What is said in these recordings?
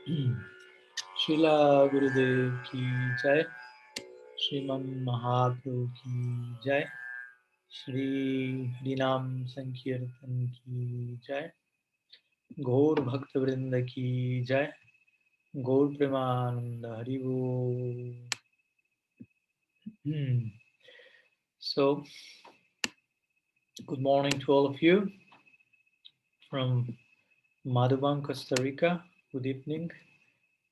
Srila Gurudev ki jai, Sriman Mahaprabhu ki jai, Shri Harinam Sankirtan ki jai, Gaur Bhakta Vrinda ki jai, Gaur Premananda Haribo. So, good morning to all of you from Madhuban, Costa Rica. Good evening,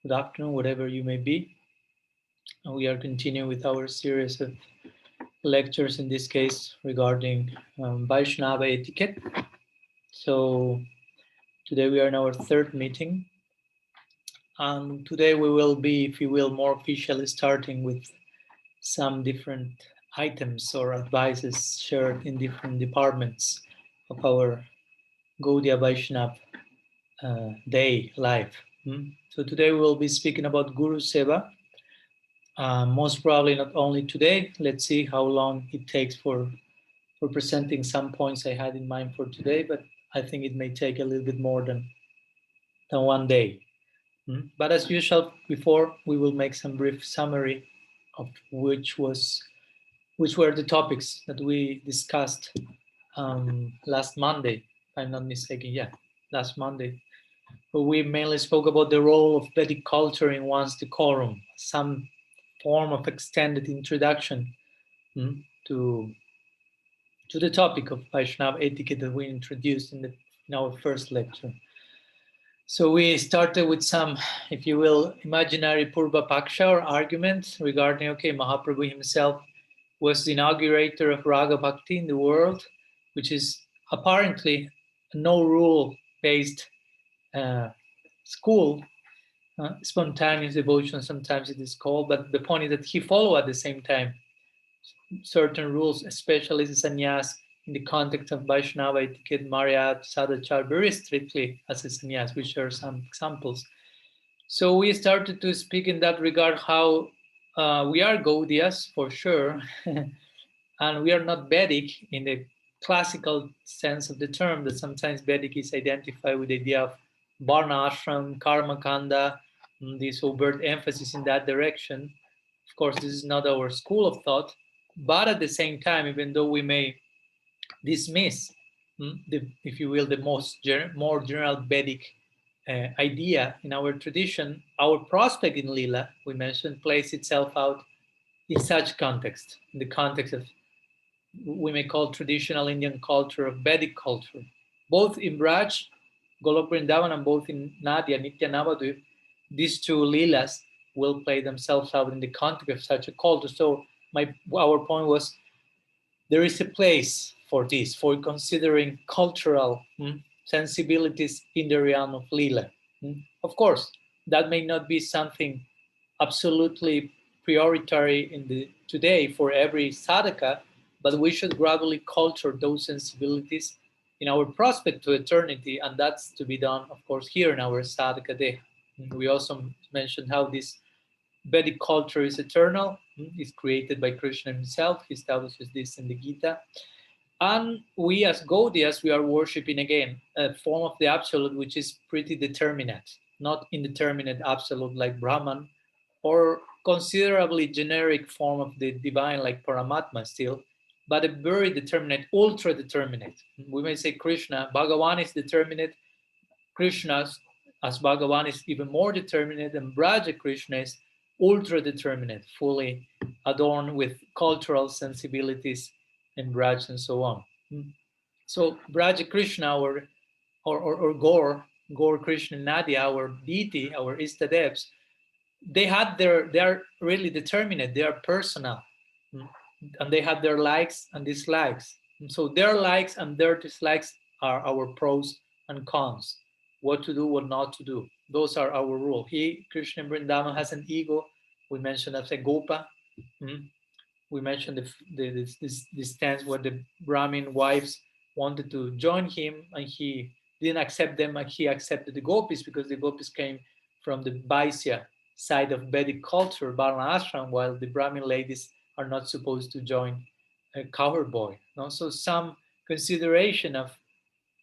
good afternoon, whatever you may be. And we are continuing with our series of lectures, in this case regarding Vaisnava etiquette. So today we are in our third meeting, and today we will be, if you will, more officially starting with some different items or advices shared in different departments of our Gaudiya Vaishnav day life. So today we will be speaking about Guru-seva. Most probably not only today. Let's see how long it takes for presenting some points I had in mind for today, but I think it may take a little bit more than one day. But as usual, before we will make some brief summary of which were the topics that we discussed last Monday, if I'm not mistaken. Yeah, last Monday. But we mainly spoke about the role of Vedic culture in one's decorum, some form of extended introduction to the topic of Vaishnava etiquette that we introduced in our first lecture. So we started with some, if you will, imaginary Purva Paksha or argument regarding, okay, Mahaprabhu himself was the inaugurator of Raga Bhakti in the world, which is apparently a no rule based school, spontaneous devotion, sometimes it is called, but the point is that he followed at the same time certain rules, especially the sannyas in the context of Vaishnava etiquette, Maryat, Sadachar, very strictly as a sannyas. We share some examples. So we started to speak in that regard how we are Gaudiyas for sure, and we are not Vedic in the classical sense of the term, that sometimes Vedic is identified with the idea of Varna ashram, Karma Kanda, this overt emphasis in that direction. Of course, this is not our school of thought, but at the same time, even though we may dismiss, if you will, the more general Vedic idea in our tradition, our prospect in Lila, we mentioned, plays itself out in such context, in the context of we may call traditional Indian culture of Vedic culture. Both in Braj, Golok Vrindavan, and both in Nadia, Nitya Navadvip, these two Leelas will play themselves out in the context of such a culture. So our point was there is a place for this, for considering cultural sensibilities in the realm of Leela. Of course, that may not be something absolutely prioritary in the today for every sadhaka, but we should gradually culture those sensibilities in our prospect to eternity, and that's to be done, of course, here in our sadhaka day. We also mentioned how this Vedic culture is eternal, is created by Krishna himself. He establishes this in the Gita. And we as Gaudiyas, we are worshipping again a form of the absolute which is pretty determinate, not indeterminate absolute like Brahman, or considerably generic form of the divine like Paramatma still, but a very determinate, ultra determinate. We may say Krishna, Bhagavan is determinate, Krishna as Bhagavan is even more determinate, and Braja Krishna is ultra determinate, fully adorned with cultural sensibilities and Braj and so on. So Braja Krishna or Gaur Krishna Nadia, our deity, our Istadevs, they are really determinate, they are personal, and they have their likes and dislikes. And so their likes and their dislikes are our pros and cons, what to do, what not to do. Those are our rule. He, Krishna Vrindavan, has an ego. We mentioned as a Gopa. We mentioned this stance where the Brahmin wives wanted to join him, and he didn't accept them, and he accepted the Gopis because the Gopis came from the Vaisya side of Vedic culture, Varna ashram, while the Brahmin ladies are not supposed to join a cowherd boy. No? So some consideration of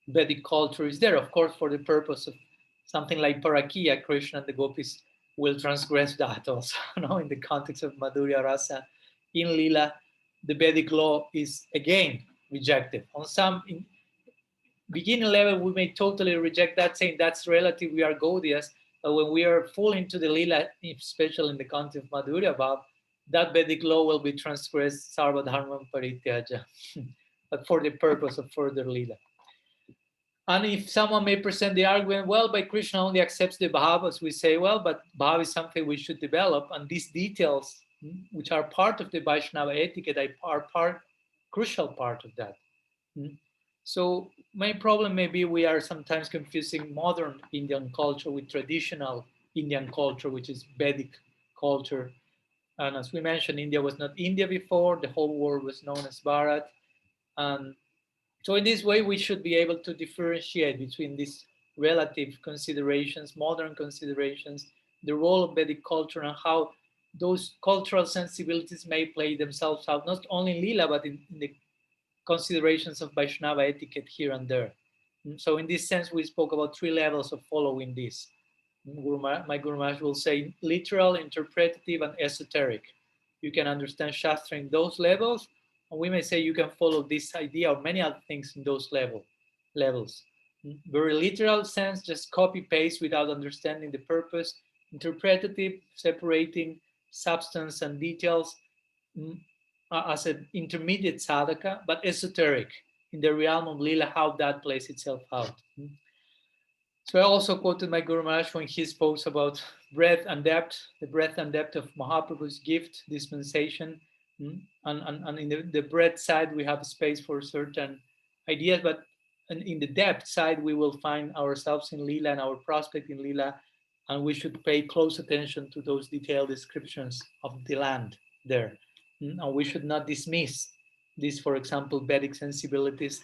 Vedic culture is there, of course, for the purpose of Something like Parakiya, Krishna and the gopis will transgress that also. In the context of Madhurya Rasa, in Lila, the Vedic law is again rejected. On some beginning level, we may totally reject that, saying that's relative, we are Gaudias. But when we are full into the Lila, especially in the context of Madhurya Bhav, that Vedic law will be transgressed, Sarva Dharmam Parityaja, but for the purpose of further Lila. And if someone may present the argument, well, by Krishna only accepts the bhav, as we say, well, but bhav is something we should develop, and these details, which are part of the Vaisnava etiquette, are crucial part of that. So my problem may be we are sometimes confusing modern Indian culture with traditional Indian culture, which is Vedic culture. And as we mentioned, India was not India before, the whole world was known as Bharat. And so in this way, we should be able to differentiate between these relative considerations, modern considerations, the role of Vedic culture, and how those cultural sensibilities may play themselves out, not only in Lila, but in the considerations of Vaishnava etiquette here and there. So in this sense, we spoke about 3 levels of following this. My Guru Maharaj will say literal, interpretative, and esoteric. You can understand Shastra in those levels, and we may say you can follow this idea or many other things in those levels. Very literal sense, just copy paste without understanding the purpose. Interpretative, separating substance and details as an intermediate sadhaka, but esoteric in the realm of Lila, how that plays itself out. So I also quoted my Guru Maharaj when he spoke about breadth and depth, the breadth and depth of Mahaprabhu's gift, dispensation. And in the breadth side, we have space for certain ideas, but in the depth side, we will find ourselves in Lila and our prospect in Lila, and we should pay close attention to those detailed descriptions of the land there. And we should not dismiss these, for example, Vedic sensibilities.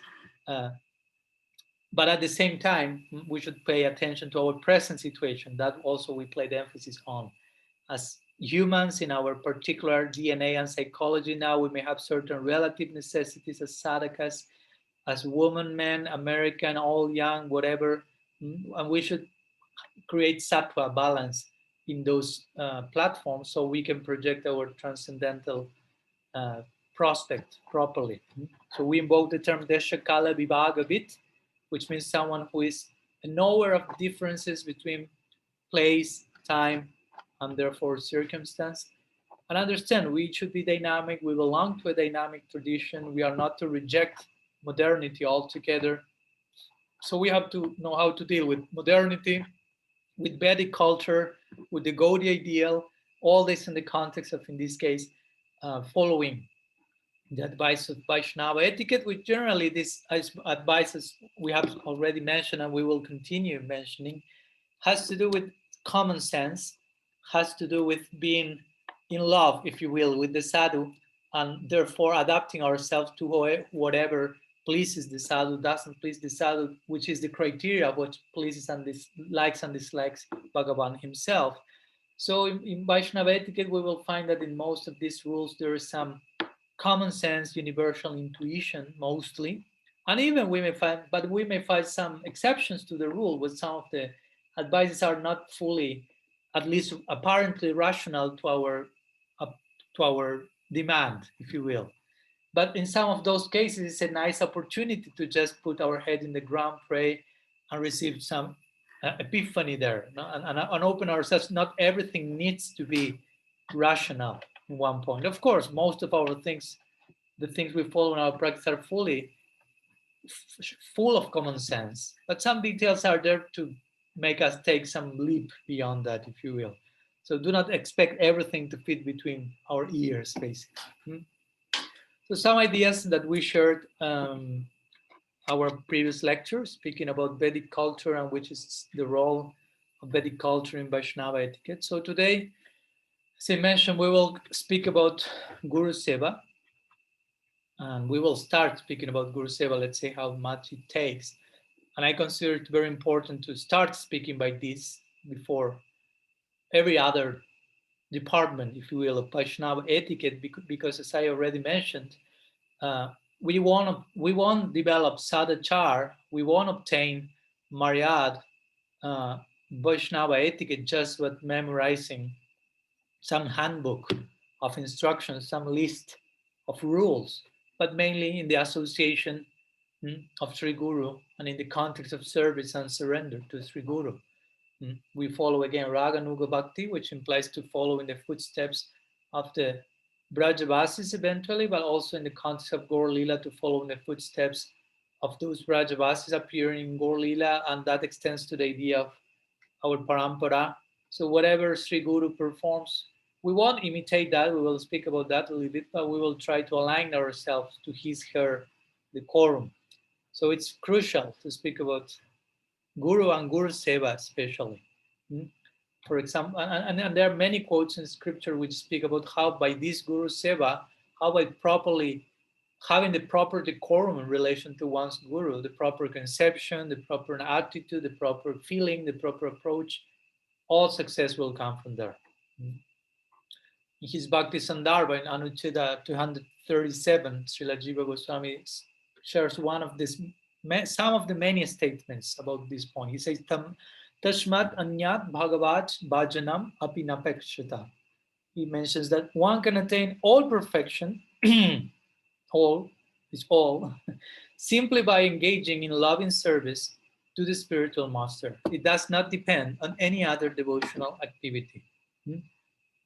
But at the same time, we should pay attention to our present situation. That also we play the emphasis on. As humans in our particular DNA and psychology now, we may have certain relative necessities as sadhakas, as women, men, American, all young, whatever. And we should create sattva balance in those platforms so we can project our transcendental prospect properly. So we invoke the term Deshakala Vibhagavit, which means someone who is a knower of differences between place, time, and therefore circumstance. And understand we should be dynamic, we belong to a dynamic tradition, we are not to reject modernity altogether. So we have to know how to deal with modernity, with Vedic culture, with the Gaudiya ideal, all this in the context of, in this case, following the advice of Vaishnava etiquette, which generally this advices we have already mentioned and we will continue mentioning, has to do with common sense, has to do with being in love, if you will, with the sadhu, and therefore adapting ourselves to whatever pleases the sadhu, doesn't please the sadhu, which is the criteria of what pleases and likes and dislikes Bhagavan himself. So in Vaishnava etiquette, we will find that in most of these rules, there is some common sense, universal intuition, mostly. And even we may find some exceptions to the rule, where some of the advices are not fully, at least apparently rational to our demand, if you will. But in some of those cases, it's a nice opportunity to just put our head in the ground, pray, and receive some epiphany there, no? and open ourselves. Not everything needs to be rational in one point. Of course, most of our things, the things we follow in our practice, are full of common sense. But some details are there to make us take some leap beyond that, if you will. So do not expect everything to fit between our ears, basically. So some ideas that we shared our previous lecture, speaking about Vedic culture and which is the role of Vedic culture in Vaishnava etiquette. So today, as I mentioned, we will speak about Guru-seva. And we will start speaking about Guru-seva. Let's see how much it takes. And I consider it very important to start speaking by this before every other department, if you will, of Vaishnava etiquette, because as I already mentioned, we won't develop sadachar, we won't obtain maryad Vaishnava etiquette just with memorizing some handbook of instructions, some list of rules, but mainly in the association of Sri Guru and in the context of service and surrender to Sri Guru. We follow again Raga Nuga Bhakti, which implies to follow in the footsteps of the Brajavasis eventually, but also in the context of Gaur Lila to follow in the footsteps of those Brajavasis appearing in Gaur Lila, and that extends to the idea of our parampara. So whatever Sri Guru performs, we won't imitate that. We will speak about that a little bit, but we will try to align ourselves to his, her, decorum. So it's crucial to speak about Guru and Guru-seva especially. For example, and there are many quotes in scripture which speak about how by this Guru-seva, how by properly having the proper decorum in relation to one's guru, the proper conception, the proper attitude, the proper feeling, the proper approach, all success will come from there. In his Bhakti Sandarbha in Anucheda 237, Srila Jiva Goswami shares one of this, some of the many statements about this point. He says, Tashmat anyat bhagavat bhajanam api napekshita. He mentions that one can attain all perfection, all is all, simply by engaging in loving service to the spiritual master. It does not depend on any other devotional activity.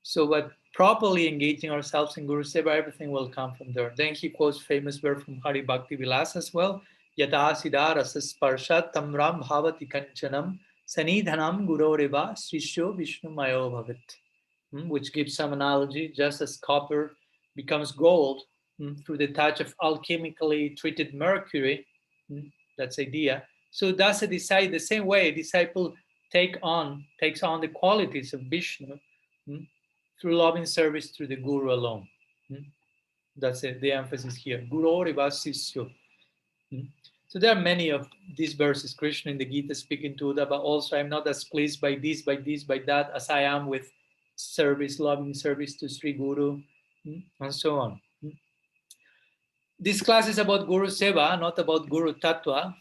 So, but properly engaging ourselves in Guru-seva, everything will come from there. Then he quotes famous verse from Hari Bhakti Vilas as well. Yata siddha rasa sparshat tamram bhavati kanchanam sanidhanam guroreva srishyo vishnu mayo bhavat. Which gives some analogy, just as copper becomes gold through the touch of alchemically treated mercury, that's the idea. So that's the same way a disciple takes on the qualities of Vishnu through loving service through the Guru alone. That's it, the emphasis here. Guru Reva Sisyo. So there are many of these verses, Krishna in the Gita speaking to Uddhava, but also I'm not as pleased by this, by this, by that, as I am with service, loving service to Sri Guru, and so on. This class is about Guru-seva, not about Guru Tattva,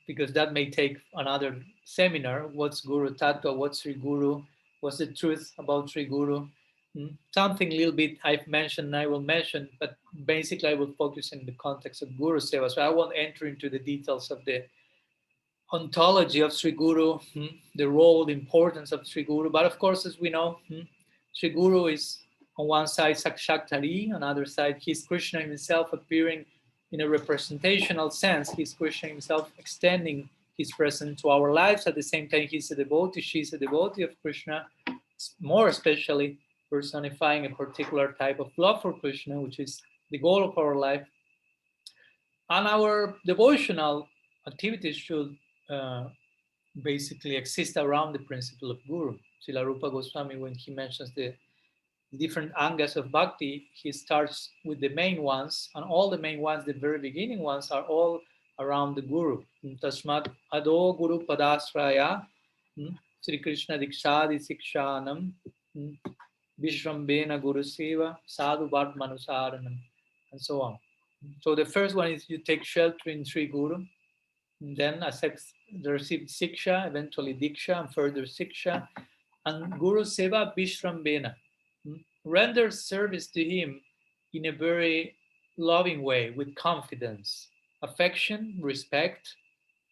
because that may take another seminar. What's Guru Tattva? What's Sri Guru? What's the truth about Sri Guru? Something a little bit I've mentioned, I will mention, but basically I will focus in the context of Guru-seva. So I won't enter into the details of the ontology of Sri Guru, the role, the importance of Sri Guru. But of course, as we know, Sri Guru is on one side Sakshatari, on the other side he's Krishna himself appearing in a representational sense. He's Krishna himself extending his presence to our lives. At the same time, he's a devotee, she's a devotee of Krishna, more especially personifying a particular type of love for Krishna, which is the goal of our life. And our devotional activities should basically exist around the principle of Guru. Srila Rupa Goswami, when he mentions the different angas of bhakti, he starts with the main ones, and all the main ones, the very beginning ones, are all around the Guru. Tasmat ado Guru padasraya, Sri Krishna dikshadi sikshanam, Vishrambena Guru-seva, Sadhu Manusaranam, and so on. So the first one is you take shelter in Sri Guru, then receive Siksha, eventually Diksha, and further Siksha, and Guru-seva Vishrambena. Render service to him in a very loving way, with confidence, affection, respect,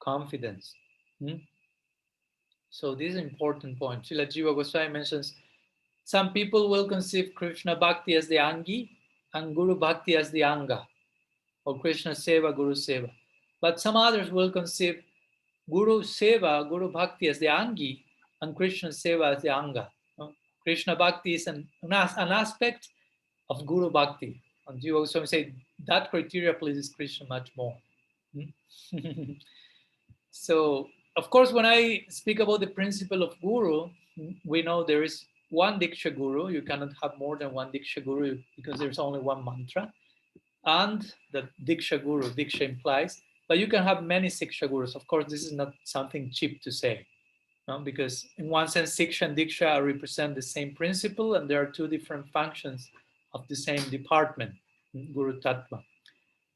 confidence. So this is an important point. Srila Jiva Goswami mentions some people will conceive Krishna Bhakti as the Angi and Guru Bhakti as the Anga, or Krishna Seva, Guru Seva. But some others will conceive Guru Seva, Guru Bhakti as the Angi and Krishna Seva as the Anga. Krishna Bhakti is an aspect of Guru Bhakti. And you also say that criteria pleases Krishna much more. So, of course, when I speak about the principle of Guru, we know there is one Diksha Guru. You cannot have more than one Diksha Guru because there's only one mantra. And the Diksha Guru, Diksha implies, but you can have many Siksha Gurus. Of course, this is not something cheap to say, because in one sense, Siksha and Diksha represent the same principle, and there are two different functions of the same department, Guru Tattva.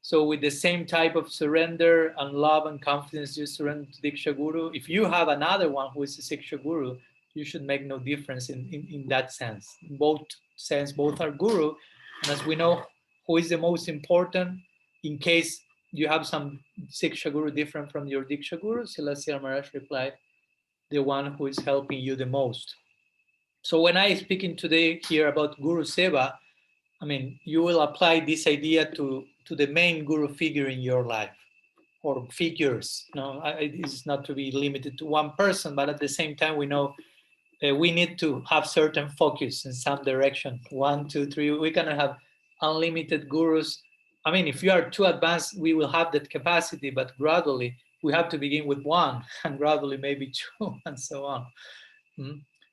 So with the same type of surrender and love and confidence you surrender to Diksha Guru, if you have another one who is a Siksha Guru, you should make no difference in that sense. In both sense, both are Guru. And as we know, who is the most important in case you have some Siksha Guru different from your Diksha Guru? Silasya Maharaj replied, the one who is helping you the most. So when I speaking today here about Guru-seva, I mean, you will apply this idea to the main Guru figure in your life, or figures. No, it's not to be limited to one person, but at the same time, we know we need to have certain focus in some direction. 1, 2, 3. We cannot have unlimited gurus. I mean, if you are too advanced, we will have that capacity, but gradually we have to begin with one, and gradually maybe two, and so on.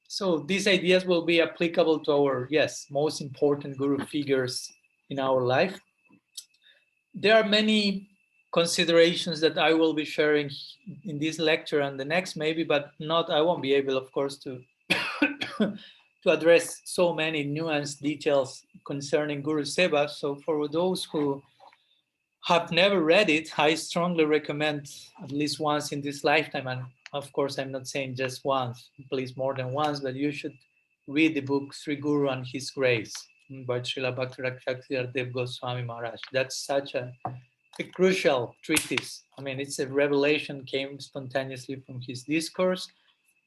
So these ideas will be applicable to our, yes, most important guru figures in our life. There are many considerations that I will be sharing in this lecture and the next maybe, but I won't be able, of course, to to address so many nuanced details concerning Guru-seva. So for those who have never read it, I strongly recommend at least once in this lifetime. And of course, I'm not saying just once, please more than once, but you should read the book Sri Guru and His Grace by Srila Bhakti Dev Goswami Maharaj. That's such a crucial treatise. I mean, it's a revelation, came spontaneously from his discourse,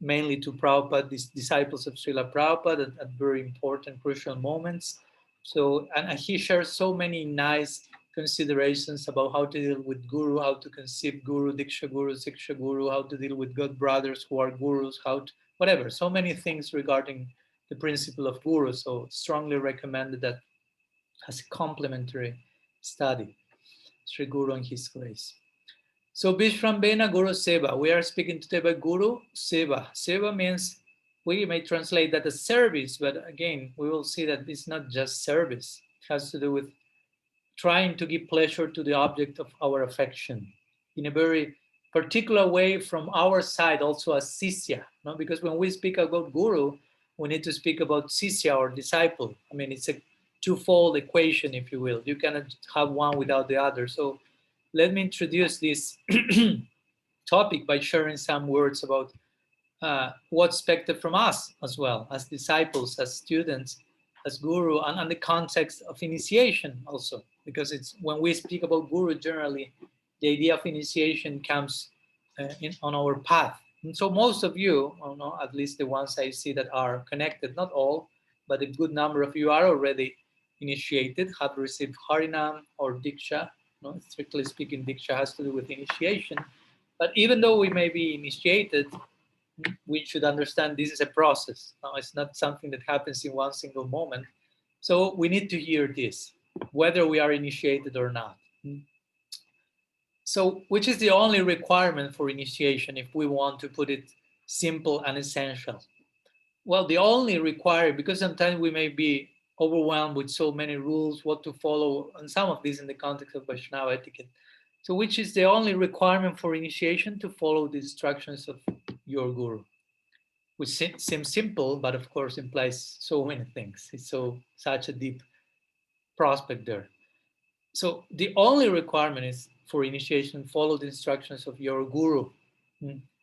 mainly to Prabhupada, these disciples of Srila Prabhupada at very important, crucial moments. So, and he shares so many nice considerations about how to deal with Guru, how to conceive Guru, Diksha Guru, Siksha Guru, how to deal with God brothers who are Gurus, how to, whatever, so many things regarding the principle of Guru. So strongly recommended that as a complementary study, Sri Guru and His Grace. So Vishrambena Guru-seva, we are speaking today about Guru-seva. Seva means, we may translate that as service, but again, we will see that it's not just service. It has to do with trying to give pleasure to the object of our affection in a very particular way from our side, also as Sisya. No? Because when we speak about Guru, we need to speak about Sisya or disciple. I mean, it's a twofold equation, if you will. You cannot have one without the other. So let me introduce this topic by sharing some words about what's expected from us as well, as disciples, as students, as guru, and the context of initiation also. Because it's when we speak about guru, generally, the idea of initiation comes on our path. And so most of you, at least the ones I see that are connected, not all, but a good number of you are already initiated, have received Harinam or Diksha. Strictly speaking, Diksha has to do with initiation. But even though we may be initiated, we should understand this is a process. No, it's not something that happens in one single moment. So we need to hear this, whether we are initiated or not. So, which is the only requirement for initiation if we want to put it simple and essential? Well, the only requirement, because sometimes we may be overwhelmed with so many rules, what to follow, and some of these in the context of Vaisnava etiquette. So, which is the only requirement for initiation? To follow the instructions of your guru, which seems simple, but of course implies so many things. It's such a deep prospect there. So the only requirement is for initiation, follow the instructions of your guru.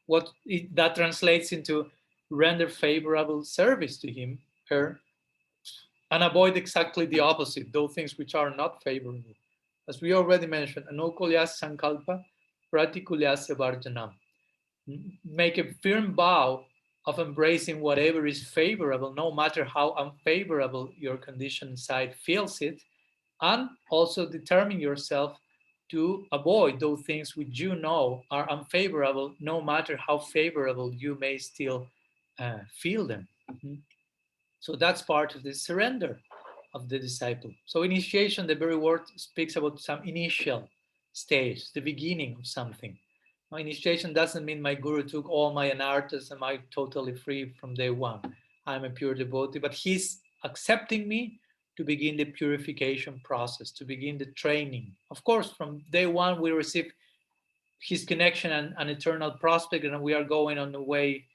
What that translates into render favorable service to him, her, and avoid exactly the opposite, those things which are not favorable. As we already mentioned, anukulyas sankalpa, pratikulyas varjanam. Make a firm vow of embracing whatever is favorable, no matter how unfavorable your conditioned side feels it, and also determine yourself to avoid those things which you know are unfavorable, no matter how favorable you may still feel them. So that's part of the surrender of the disciple. So initiation, the very word speaks about some initial stage, the beginning of something. My initiation doesn't mean my guru took all my anarthas and I'm totally free from day one. I'm a pure devotee, but he's accepting me to begin the purification process, to begin the training. Of course, from day one, we receive his connection and an eternal prospect, and we are going on the way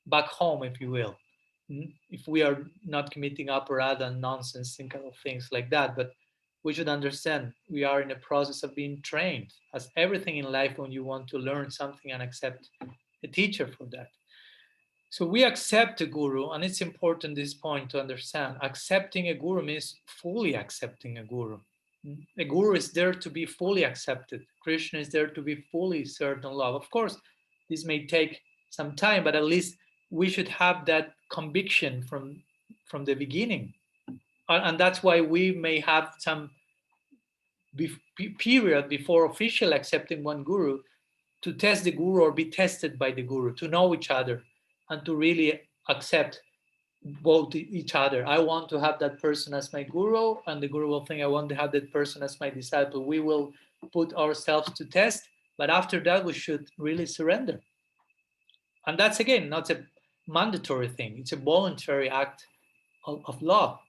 back home, if you will. If we are not committing aparadha and nonsensical things like that. But we should understand we are in a process of being trained, as everything in life when you want to learn something and accept a teacher for that. So we accept a guru, and it's important this point to understand. Accepting a guru means fully accepting a guru. A guru is there to be fully accepted. Krishna is there to be fully served and loved. Of course, this may take some time, but at least we should have that conviction from the beginning. And that's why we may have some period before officially accepting one guru to test the guru or be tested by the guru, to know each other and to really accept both each other. I want to have that person as my guru, and the guru will think I want to have that person as my disciple. We will put ourselves to test, but after that we should really surrender. And that's again not a mandatory thing, it's a voluntary act of love.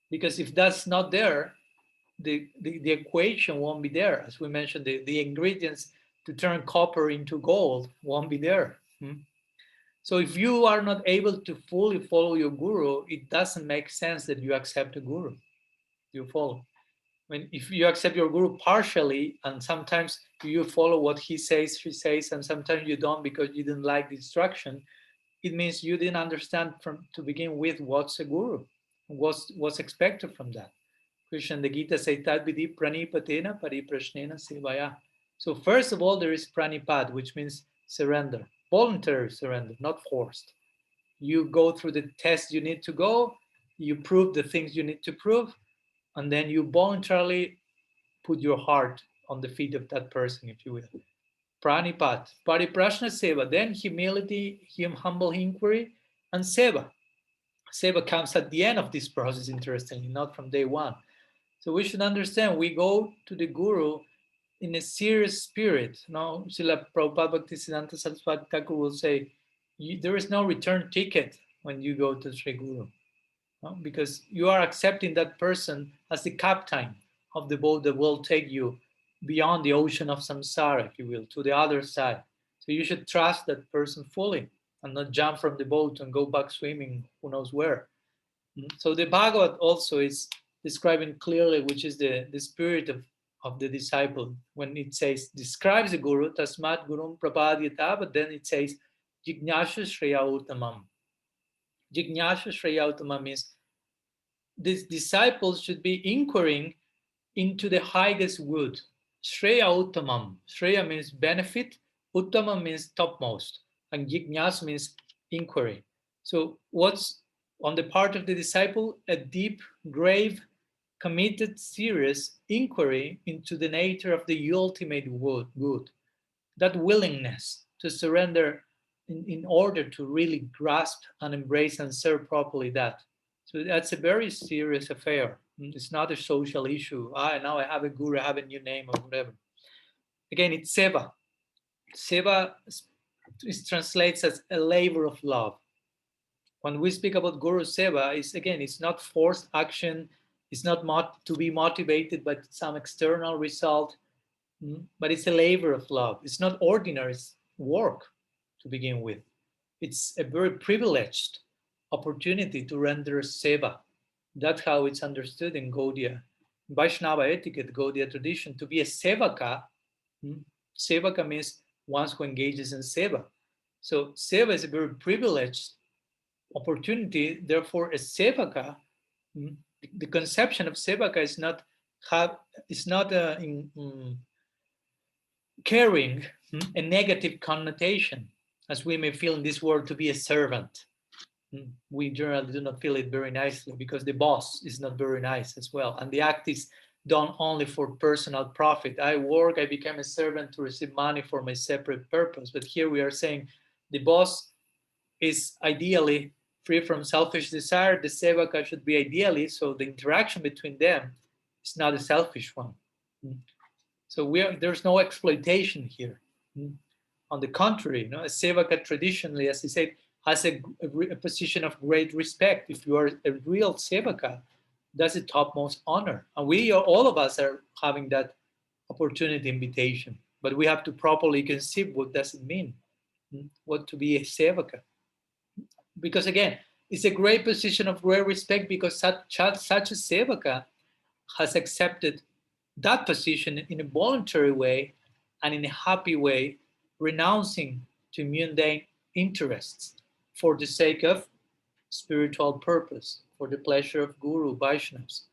Because if that's not there, the equation won't be there. As we mentioned, the ingredients to turn copper into gold won't be there. So if you are not able to fully follow your guru, it doesn't make sense that you accept a guru. You follow. If you accept your guru partially, and sometimes you follow what he says, she says, and sometimes you don't because you didn't like the instruction, it means you didn't understand from to begin with what's a guru, what's expected from that. Krishna in the Gita says, Tad vidhi pranipatena pariprashnena sevaya. So first of all, there is pranipad, which means surrender, voluntary surrender, not forced. You go through the tests you need to go, you prove the things you need to prove, and then you voluntarily put your heart on the feet of that person, if you will. Pranipad, pariprashna seva, then humility, humble inquiry, and seva. Seva comes at the end of this process, interestingly, not from day one. So we should understand we go to the guru in a serious spirit. Now, Srila Prabhupada Bhaktisiddhanta Saraswati Thakur will say, there is no return ticket when you go to Sri Guru, no? Because you are accepting that person as the captain of the boat that will take you beyond the ocean of samsara, if you will, to the other side. So you should trust that person fully and not jump from the boat and go back swimming who knows where. So the Bhagavad also is describing clearly which is the spirit of the disciple. When it says, describes the guru, tasmat gurum prapadyata, but then it says, jignasha shreya uttamam. Jignasha shreya uttamam means these disciples should be inquiring into the highest good. Shreya uttamam. Shreya means benefit, uttamam means topmost, and jignas means inquiry. So what's on the part of the disciple? A deep, grave, committed, serious inquiry into the nature of the ultimate good. That willingness to surrender in order to really grasp and embrace and serve properly that. So that's a very serious affair. It's not a social issue. Now I have a guru, I have a new name or whatever. Again, it's seva. Seva translates as a labor of love. When we speak about Guru-seva, it's not forced action, it's not to be motivated by some external result, but it's a labor of love. It's not ordinary work to begin with. It's a very privileged opportunity to render seva. That's how it's understood in Gaudiya, Vaisnava etiquette, Gaudiya tradition. To be a sevaka, sevaka means one who engages in seva. So seva is a very privileged opportunity. Therefore, a sevaka, the conception of sevaka is not carrying a negative connotation, as we may feel in this world to be a servant. We generally do not feel it very nicely because the boss is not very nice as well. And the act is done only for personal profit. I became a servant to receive money for my separate purpose. But here we are saying the boss is ideally free from selfish desire. The sevaka should be ideally, so the interaction between them is not a selfish one. So there's no exploitation here. On the contrary, a sevaka traditionally, as he said, has a position of great respect. If you are a real sevaka, that's the topmost honor. And all of us are having that opportunity invitation. But we have to properly conceive what does it mean, what to be a sevaka. Because again, it's a great position of great respect because such a sevaka has accepted that position in a voluntary way and in a happy way, renouncing to mundane interests for the sake of spiritual purpose, for the pleasure of Guru, Vaishnavas.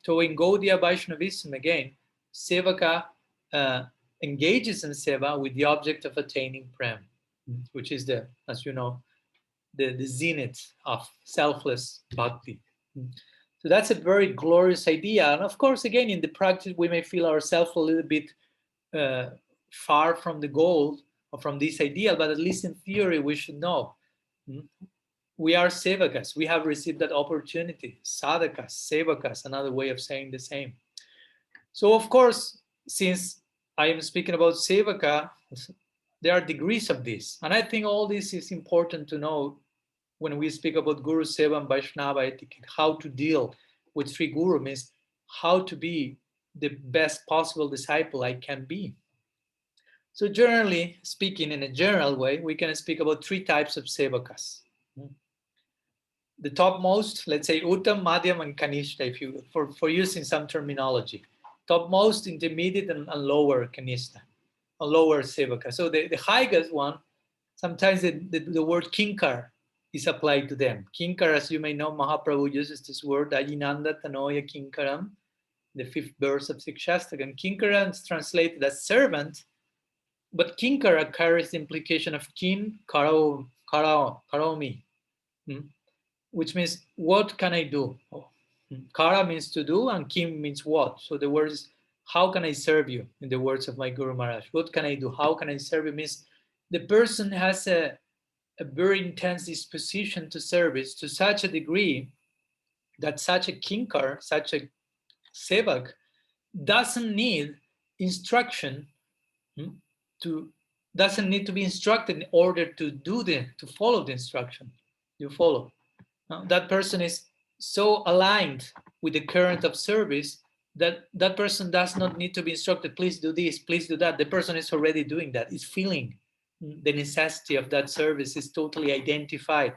So in Gaudiya Vaishnavism, again, Sevaka uh, engages in Seva with the object of attaining Prem, which is the, as you know, the zenith of selfless bhakti. So that's a very glorious idea. And of course, again, in the practice, we may feel ourselves a little bit uh, far from the goal or from this ideal, but at least in theory, we should know. We are sevakas. We have received that opportunity. Sadhakas, sevakas, another way of saying the same. So, of course, since I am speaking about sevaka, there are degrees of this. And I think all this is important to know when we speak about Guru-seva and Vaisnava etiquette. How to deal with Sri Guru means how to be the best possible disciple I can be. So generally speaking, in a general way, we can speak about three types of sevakas. The topmost, let's say Uttam, Madhyam, and Kanishta, if you for using some terminology. Topmost, intermediate, and lower Kanishta, a lower sevaka. So the highest one, sometimes the word kinkar is applied to them. Kinkar, as you may know, Mahaprabhu uses this word, Ajinanda Tanoya Kinkaram, the 5th verse of Sikshastakam. Kinkara is translated as servant, but kinkara carries the implication of kin karomi, which means what can I do? Kara means to do and kim means what. So the word is how can I serve you, in the words of my Guru Maharaj. What can I do? How can I serve you? Means the person has a very intense disposition to service to such a degree that such a kinkar, such a sevak, doesn't need instruction doesn't need to be instructed in order to follow the instruction. You follow. Now, that person is so aligned with the current of service that that person does not need to be instructed, please do this, please do that. The person is already doing that, is feeling the necessity of that service, is totally identified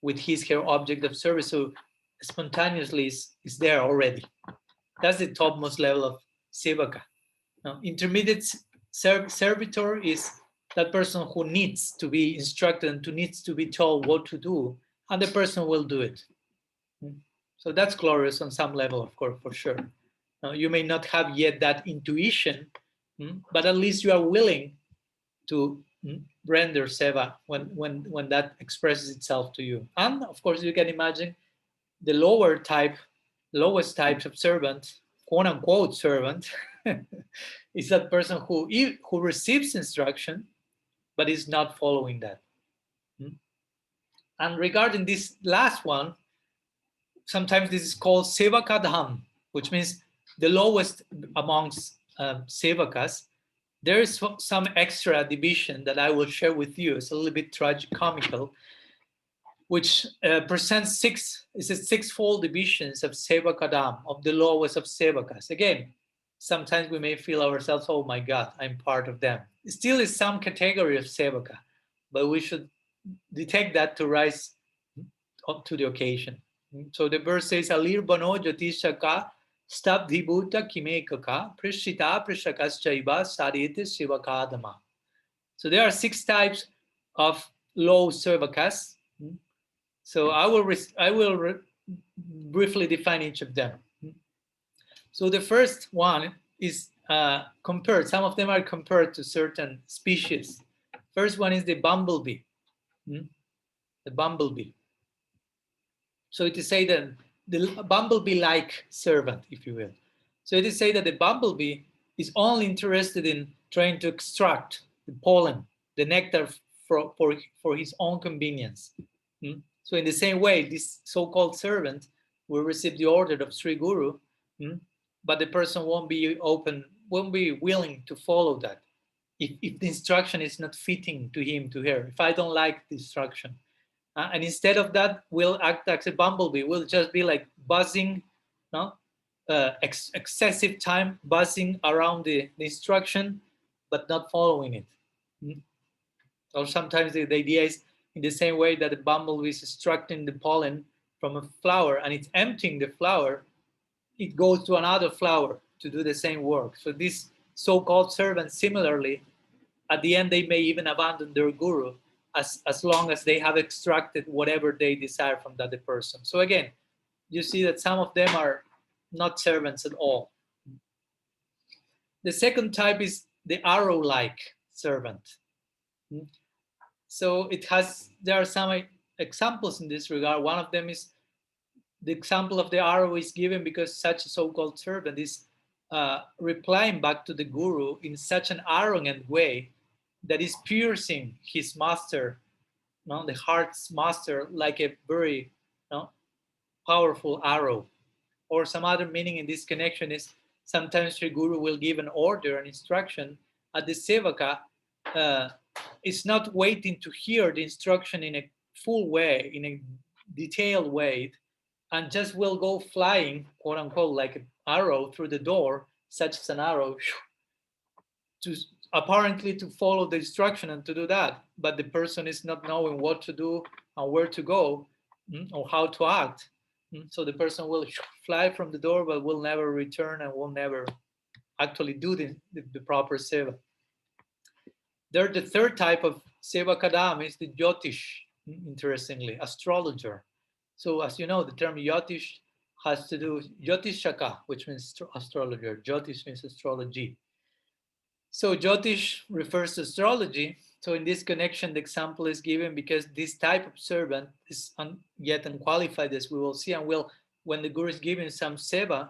with his her object of service, so spontaneously is there already. That's the topmost level of sevaka. Now, intermediate servitor is that person who needs to be instructed and who needs to be told what to do, and the person will do it. So that's glorious on some level, of course, for sure. Now, you may not have yet that intuition, but at least you are willing to render seva when that expresses itself to you. And of course, you can imagine the lowest types of servant, quote unquote servant, is that person who receives instruction but is not following that. And regarding this last one, sometimes this is called sevakadham, which means the lowest amongst sevakas. There is some extra division that I will share with you. It's a little bit tragicomical, which presents sixfold divisions of sevakadam, of the lowest of sevakas. Again, sometimes we may feel ourselves, oh my God, I'm part of them. It still is some category of sevaka, but we should detect that to rise up to the occasion. So the verse says, Alir bano jyotishaka stabdhibhuta kimekaka prishita prishakaschaiva sarite sivakadama. So there are 6 types of low sevakas. So I will briefly define each of them. So the first one is compared. Some of them are compared to certain species. First one is the bumblebee. The bumblebee. So it is said that the bumblebee-like servant, if you will. So it is said that the bumblebee is only interested in trying to extract the pollen, the nectar for his own convenience. So in the same way, this so-called servant will receive the order of Sri Guru, but the person won't be willing to follow that if the instruction is not fitting to him, to her. If I don't like the instruction. And instead of that, we'll act as a bumblebee. We'll just be like buzzing, excessive time buzzing around the instruction, but not following it. Or sometimes the idea is in the same way that the bumblebee is extracting the pollen from a flower and it's emptying the flower, it goes to another flower to do the same work. So these so-called servants, similarly, at the end, they may even abandon their guru as long as they have extracted whatever they desire from that person. So again, you see that some of them are not servants at all. The second type is the arrow-like servant. So there are some examples in this regard. One of them is the example of the arrow is given because such a so-called servant is replying back to the guru in such an arrogant way that is piercing his master, the heart's master, like a very powerful arrow. Or some other meaning in this connection is sometimes Sri Guru will give an order, an instruction, and the sevaka is not waiting to hear the instruction in a full way, in a detailed way, and just will go flying, quote unquote, like an arrow through the door, such as an arrow, to apparently to follow the instruction and to do that. But the person is not knowing what to do and where to go or how to act. So the person will fly from the door, but will never return and will never actually do the proper seva. There, the third type of seva kadam is the Jyotish, interestingly, astrologer. So as you know, the term Jyotish has to do with Jyotishaka, which means astrologer. Jyotish means astrology. So Jyotish refers to astrology. So in this connection, the example is given because this type of servant is yet unqualified, as we will see, and when the guru is giving some seva,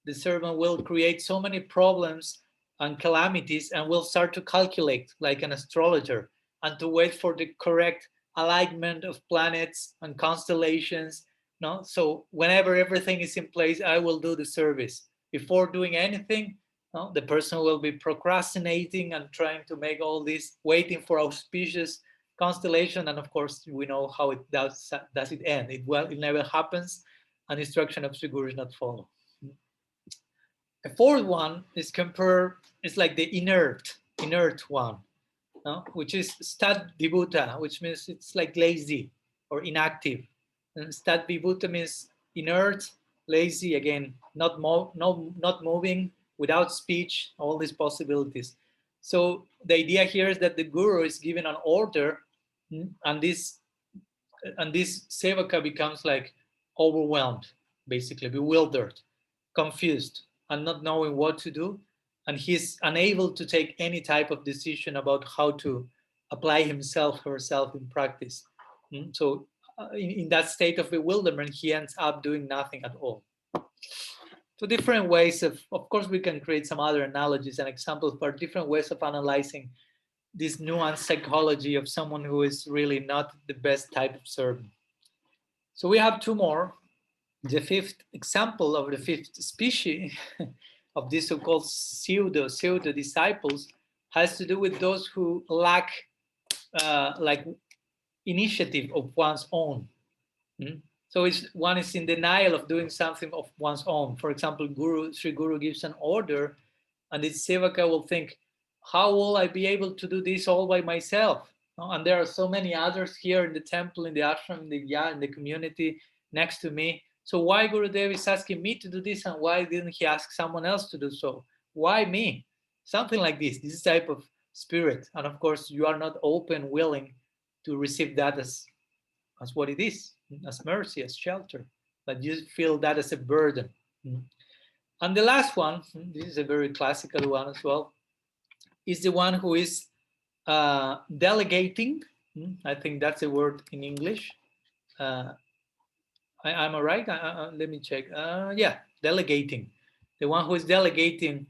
the servant will create so many problems and calamities and will start to calculate like an astrologer and to wait for the correct alignment of planets and constellations. No? So whenever everything is in place, I will do the service. Before doing anything, the person will be procrastinating and trying to make all this, waiting for auspicious constellation. And of course, we know how it does it end. It never happens, and instruction of Sri Guru is not followed. A fourth one is like the inert one, which is stat vibhuta, which means it's like lazy or inactive. And stat vibhuta means inert, lazy, again, not moving, without speech, all these possibilities. So the idea here is that the guru is given an order, and this sevaka becomes like overwhelmed, basically bewildered, confused, and not knowing what to do, and he's unable to take any type of decision about how to apply himself, herself in practice. So in that state of bewilderment, he ends up doing nothing at all. So different ways of course, we can create some other analogies and examples, but different ways of analyzing this nuanced psychology of someone who is really not the best type of servant. So we have two more. The fifth example of the fifth species of these so-called pseudo disciples has to do with those who lack like initiative of one's own. So one is in denial of doing something of one's own. For example, Sri Guru gives an order, and the sevaka will think, how will I be able to do this all by myself? And there are so many others here in the temple, in the ashram, in the community next to me. So why Gurudev is asking me to do this, and why didn't he ask someone else to do so? Why me? Something like this type of spirit. And of course, you are not open, willing to receive that as what it is, as mercy, as shelter, but you feel that as a burden. And the last one, this is a very classical one as well, is the one who is delegating. I think that's a word in English. Am I right? Let me check. Yeah, delegating. The one who is delegating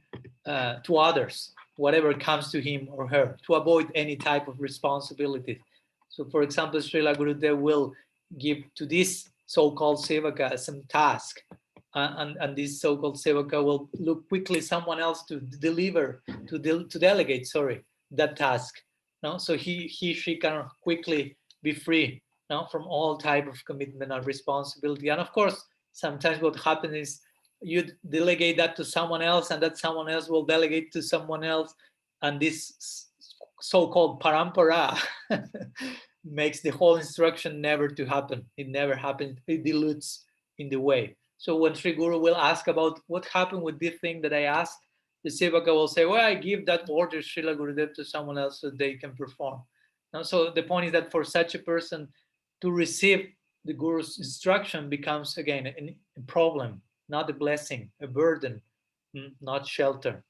to others, whatever comes to him or her, to avoid any type of responsibility. So, for example, Srila Gurudev will give to this so-called sevaka some task, and this so-called sevaka will look quickly someone else to deliver, to delegate, that task. No, so she can quickly be free from all type of commitment and responsibility. And of course, sometimes what happens is you delegate that to someone else, and that someone else will delegate to someone else, and this so-called parampara makes the whole instruction never to happen. It never happens. It dilutes in the way. So when Sri Guru will ask about what happened with this thing that I asked, the Sevaka will say, well, I give that order, Srila Gurudev, to someone else so they can perform. Now, so the point is that for such a person to receive the Guru's instruction becomes, again, a problem, not a blessing, a burden, not shelter.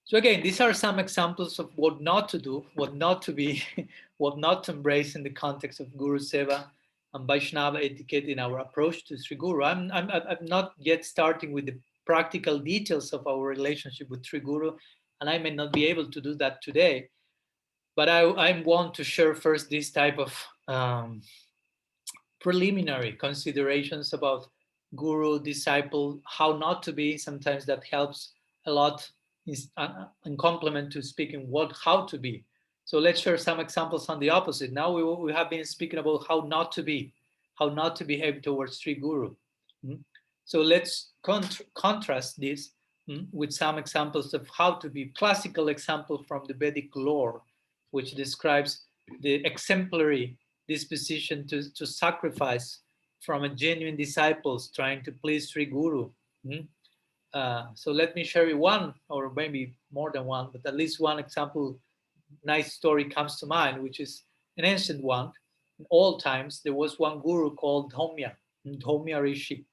So again, these are some examples of what not to do, what not to be, what not to embrace in the context of Guru-seva and Vaisnava etiquette in our approach to Sri Guru. I'm not yet starting with the practical details of our relationship with Sri Guru, and I may not be able to do that today. But I want to share first this type of preliminary considerations about guru, disciple, how not to be. Sometimes that helps a lot in complement to speaking how to be. So let's share some examples on the opposite. Now we have been speaking about how not to be, how not to behave towards Sri Guru. So let's contrast this with some examples of how to be. Classical example from the Vedic lore, which describes the exemplary disposition to sacrifice from a genuine disciples trying to please Sri Guru. So let me share you one, or maybe more than one, but at least one example, nice story comes to mind, which is an ancient one. In old times, there was one guru called Dhaumya Rishi.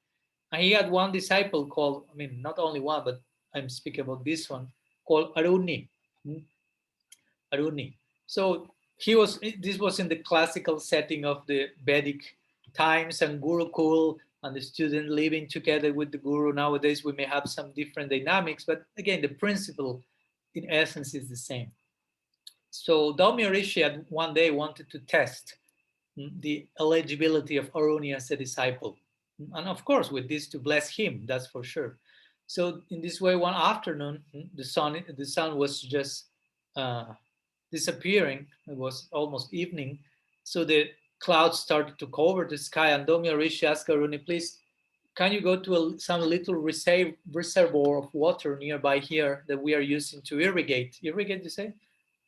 And he had one disciple called, I mean, not only one, but I'm speaking about this one, called Aruni. Aruni. So this was in the classical setting of the Vedic times and Gurukul and the student living together with the Guru. Nowadays, we may have some different dynamics, but again, the principle in essence is the same. So Dhaumya Rishi one day wanted to test the eligibility of Aruni as a disciple. And of course, with this to bless him, that's for sure. So in this way, one afternoon, the sun was just disappearing. It was almost evening. So the clouds started to cover the sky. And Dhaumya Rishi asked Aruni, please, can you go to some little reservoir of water nearby here that we are using to irrigate? Irrigate, you say?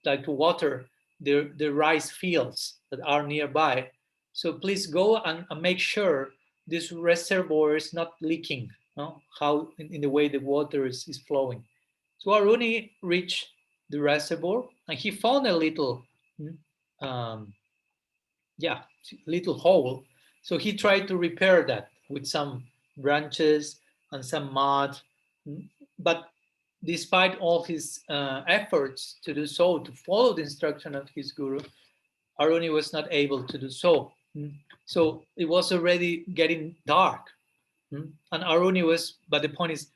Like to water the rice fields that are nearby. So please go and make sure this reservoir is not leaking, no? How in the way the water is flowing. So Aruni reached the reservoir and he found a little, um, little hole. So he tried to repair that with some branches and some mud. But despite all his efforts to do so, to follow the instruction of his guru, Aruni was not able to do so. So it was already getting dark. And Aruni was, but the point is,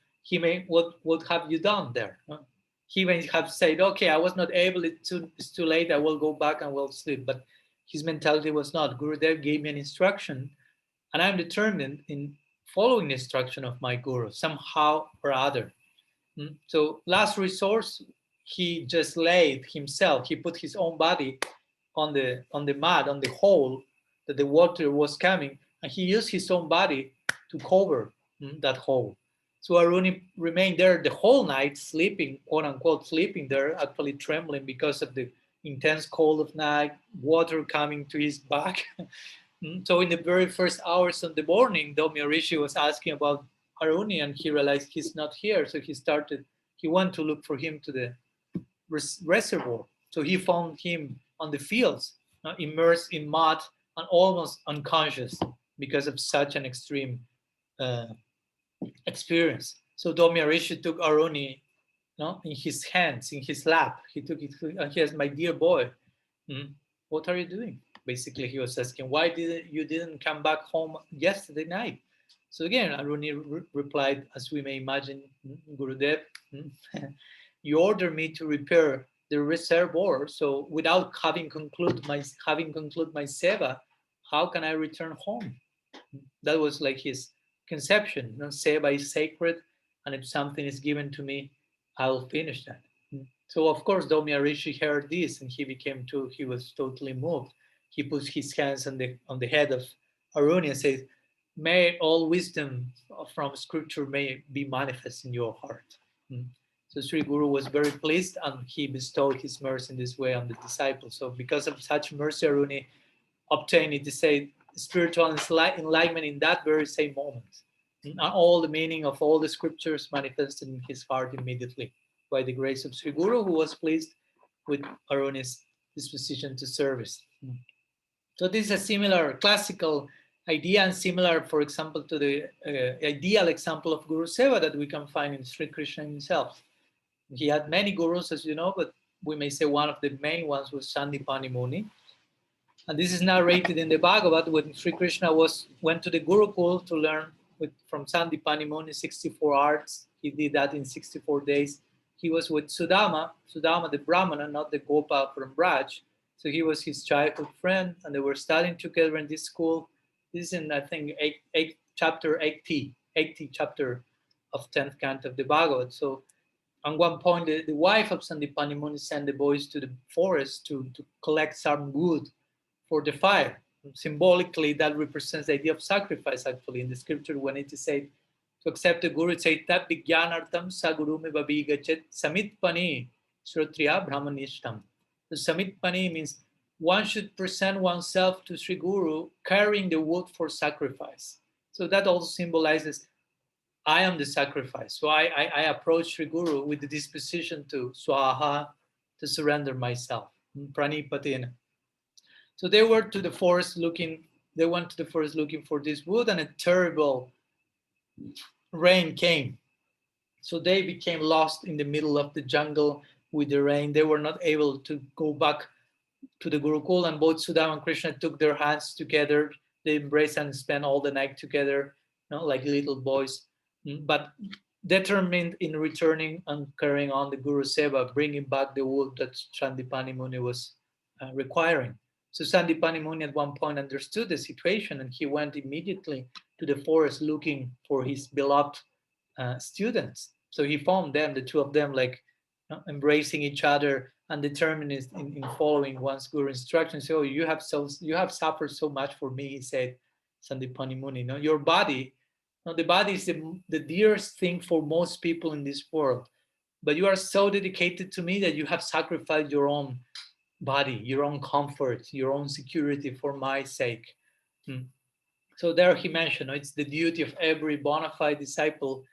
what have you done there? He may have said, okay, I was not able, it's too late, I will go back and will sleep. But his mentality was not. Gurudev gave me an instruction, and I'm determined in following the instruction of my guru somehow or other. So last resource, he just laid himself. He put his own body on the mud, on the hole that the water was coming, and he used his own body to cover that hole. So Aruni remained there the whole night, sleeping, quote unquote, sleeping there, actually trembling because of the intense cold of night, water coming to his back. So in the very first hours of the morning, Dhaumya Rishi was asking about Aruni, and he realized he's not here. So he went to look for him to the reservoir. So he found him on the fields, immersed in mud and almost unconscious because of such an extreme experience. So Dhaumya Rishi took Aruni in his hands, in his lap. He took it, and he says, my dear boy, what are you doing? Basically, he was asking, why you didn't come back home yesterday night? So again, Aruni replied, as we may imagine, Gurudev, you ordered me to repair the reservoir. So without having concluded my seva, how can I return home? That was like his conception. Seva is sacred, and if something is given to me, I'll finish that. So of course, Dhaumya Rishi heard this, and he was totally moved. He puts his hands on the head of Aruni and says, may all wisdom from scripture may be manifest in your heart. So Sri Guru was very pleased, and he bestowed his mercy in this way on the disciples. So because of such mercy, Aruni obtained, it to say, spiritual enlightenment in that very same moment. And all the meaning of all the scriptures manifested in his heart immediately by the grace of Sri Guru, who was pleased with Aruni's disposition to service. So this is a similar classical idea, and similar, for example, to the ideal example of Guru-seva that we can find in Sri Krishna himself. He had many gurus, as you know, but we may say one of the main ones was Sandipani Muni. And this is narrated in the Bhagavad when Sri Krishna went to the Gurukul to learn from Sandipani Muni 64 arts. He did that in 64 days. He was with Sudama the Brahmana, not the Gopa from Braj. So he was his childhood friend, and they were studying together in this school. This is in, I think, chapter 80 chapter of 10th canto of the Bhagavad. So at one point, the wife of Sandipani Muni sent the boys to the forest to collect some wood for the fire. Symbolically, that represents the idea of sacrifice, actually. In the scripture, when it is said to accept the Guru, it's said, Tat Vijnanartam Saguru me babigachet samitpani Shrotriya Brahmanishtam. The samitpani means one should present oneself to Sri Guru carrying the wood for sacrifice. So that also symbolizes I am the sacrifice. So I approach Sri Guru with the disposition to swaha, to surrender myself. Pranipatina. So they went to the forest looking for this wood, and a terrible rain came. So they became lost in the middle of the jungle with the rain. They were not able to go back to the Gurukul, and both Sudama and Krishna took their hands together. They embraced and spent all the night together, like little boys. But determined in returning and carrying on the Guru-seva, bringing back the wood that Sandipani Muni was requiring. So Sandipani Muni at one point understood the situation, and he went immediately to the forest looking for his beloved students. So he found them, the two of them, like embracing each other and determined in following one's Guru instructions. So you have suffered so much for me, he said, Sandipani Muni. Your body. The body is the dearest thing for most people in this world. But you are so dedicated to me that you have sacrificed your own body, your own comfort, your own security for my sake. So there he mentioned, it's the duty of every bona fide disciple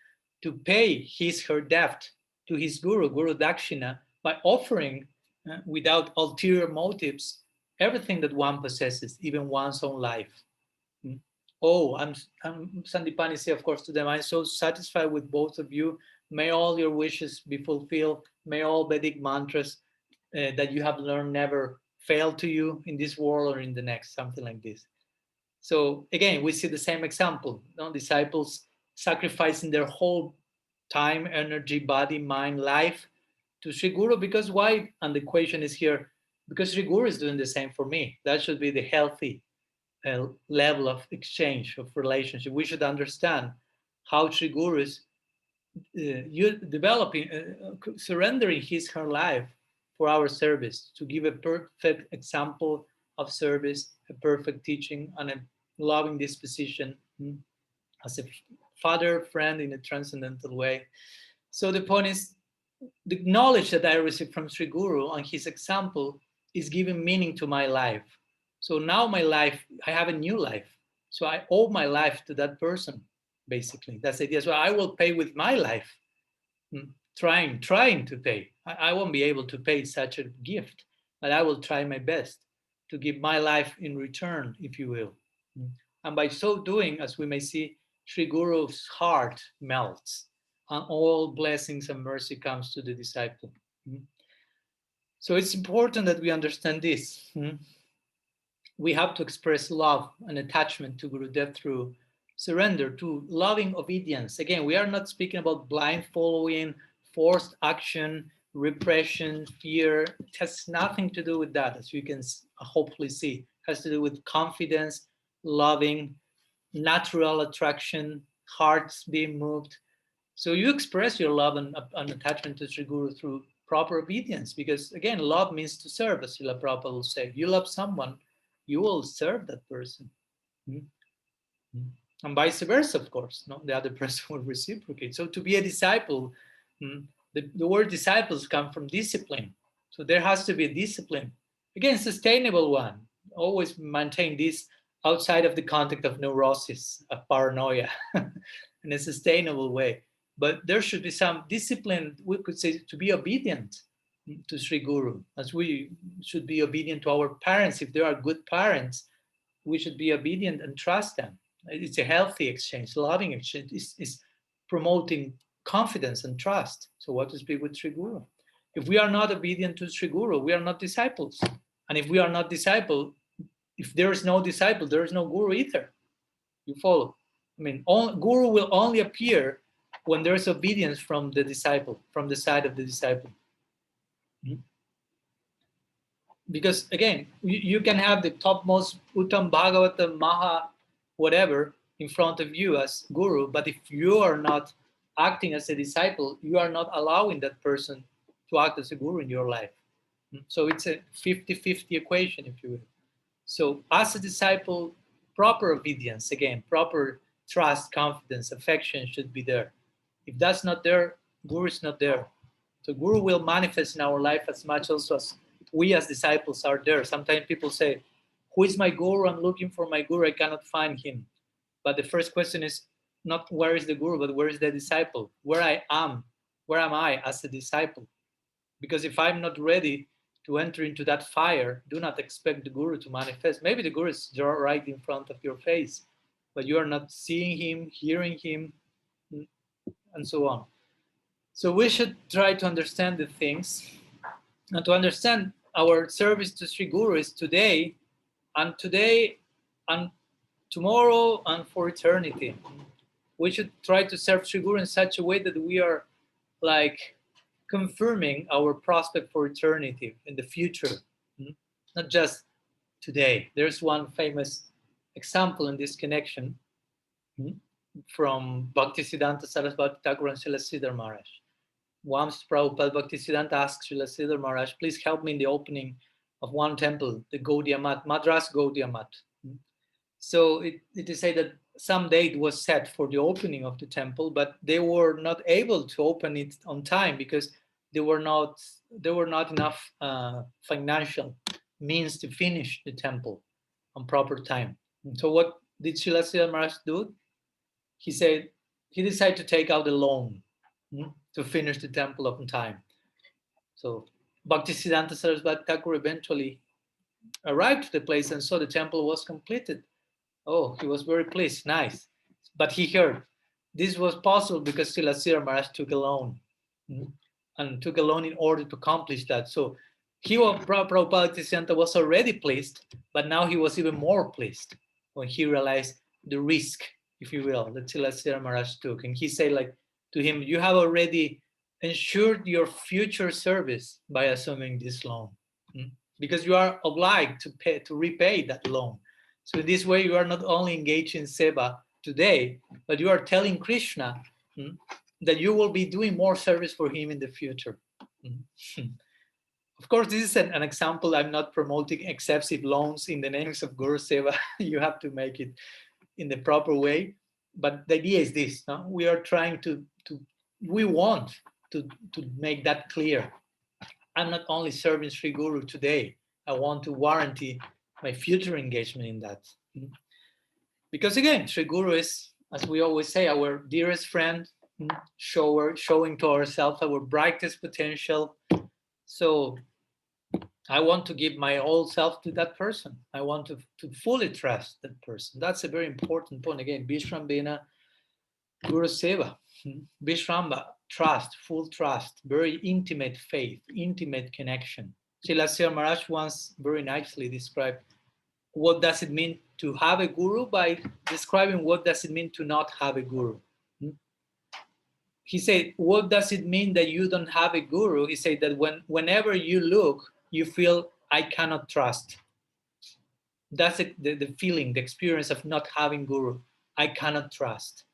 to pay her debt to his Guru Dakshina, by offering without ulterior motives everything that one possesses, even one's own life. Oh, I'm Sandipani say, of course, to them, I'm so satisfied with both of you. May all your wishes be fulfilled. May all Vedic mantras that you have learned never fail to you in this world or in the next, something like this. So again, we see the same example. Disciples sacrificing their whole time, energy, body, mind, life to Sri Guru. Because why? And the question is here, because Sri Guru is doing the same for me. That should be the healthy level of exchange, of relationship. We should understand how Sri Guru is developing, surrendering her life for our service, to give a perfect example of service, a perfect teaching, and a loving disposition as a father, friend in a transcendental way. So the point is, the knowledge that I received from Sri Guru and his example is giving meaning to my life. So now my life, I have a new life. So I owe my life to that person, basically. That's the idea. So I will pay with my life, trying to pay. I won't be able to pay such a gift, but I will try my best to give my life in return, if you will. And by so doing, as we may see, Sri Guru's heart melts, and all blessings and mercy comes to the disciple. So it's important that we understand this. We have to express love and attachment to Gurudev through surrender, to loving obedience. Again, we are not speaking about blind following, forced action, repression, fear. It has nothing to do with that, as you can hopefully see. It has to do with confidence, loving, natural attraction, hearts being moved. So you express your love and attachment to Sri Guru through proper obedience, because again, love means to serve, as Srila Prabhupada will say. If you love someone, you will serve that person. And vice versa, of course. The other person will reciprocate. So to be a disciple, the word disciples come from discipline. So there has to be a discipline. Again, sustainable one. Always maintain this outside of the context of neurosis, of paranoia. in a sustainable way. But there should be some discipline, we could say, to be obedient to Sri Guru, as we should be obedient to our parents. If they are good parents, we should be obedient and trust them. It's a healthy exchange, loving exchange. Is promoting confidence and trust. So what to speak with Sri Guru? If we are not obedient to Sri Guru, we are not disciples. And if we are not disciple, if there is no disciple, there is no Guru either. You follow? I mean, Guru will only appear when there is obedience from the disciple, from the side of the disciple. Because again, you can have the topmost Uttam Bhagavata Maha whatever in front of you as Guru, but if you are not acting as a disciple, you are not allowing that person to act as a Guru in your life. So it's a 50-50 equation, if you will. So as a disciple, proper obedience, again, proper trust, confidence, affection should be there. If that's not there, Guru is not there. So Guru will manifest in our life as much also as we as disciples are there. Sometimes people say, who is my Guru? I'm looking for my Guru. I cannot find him. But the first question is not where is the Guru, but where is the disciple? Where am I as a disciple? Because if I'm not ready to enter into that fire, do not expect the Guru to manifest. Maybe the Guru is right in front of your face, but you are not seeing him, hearing him, and so on. So we should try to understand the things, and to understand our service to Sri Guru is today and tomorrow and for eternity. We should try to serve Sri Guru in such a way that we are like confirming our prospect for eternity in the future, not just today. There's one famous example in this connection from Bhaktisiddhanta Saraswati Thakur and Srila Sridhar Maharaj. Once Prabhupada Bhaktisiddhanta asked Srila Sridhar Maharaj, please help me in the opening of one temple, the Gaudiya Math, Madras Gaudiya Math. So it is said that some date was set for the opening of the temple, but they were not able to open it on time because there were not enough financial means to finish the temple on proper time. And so what did Srila Sridhar Maharaj do? He decided to take out a loan to finish the temple on time. So Bhaktisiddhanta Saraswati Thakur eventually arrived to the place and saw the temple was completed. Oh, he was very pleased, nice. But he heard this was possible because Srila Sridhar Maharaj took a loan and took a loan in order to accomplish that. So Prabhupada Bhaktisiddhanta was already pleased, but now he was even more pleased when he realized the risk, if you will, that Srila Sridhar Maharaj took. And he said like to him, you have already ensured your future service by assuming this loan because you are obliged to repay that loan. So in this way, you are not only engaged in seva today, but you are telling Krishna that you will be doing more service for him in the future. Of course, this is an example. I'm not promoting excessive loans in the names of Guru-seva. You have to make it in the proper way. But the idea is this, no? We are trying we want to make that clear. I'm not only serving Sri Guru today. I want to warranty my future engagement in that. Because again, Sri Guru is, as we always say, our dearest friend, showing to ourselves our brightest potential. So I want to give my whole self to that person. I want to fully trust that person. That's a very important point. Again, Vishrambena Guru-seva. Vishramba, trust, full trust, very intimate faith, intimate connection. Srila Sridhar Maharaj once very nicely described what does it mean to have a guru by describing what does it mean to not have a guru. He said, what does it mean that you don't have a guru? He said that whenever you look, you feel, I cannot trust. That's the feeling, the experience of not having guru. I cannot trust.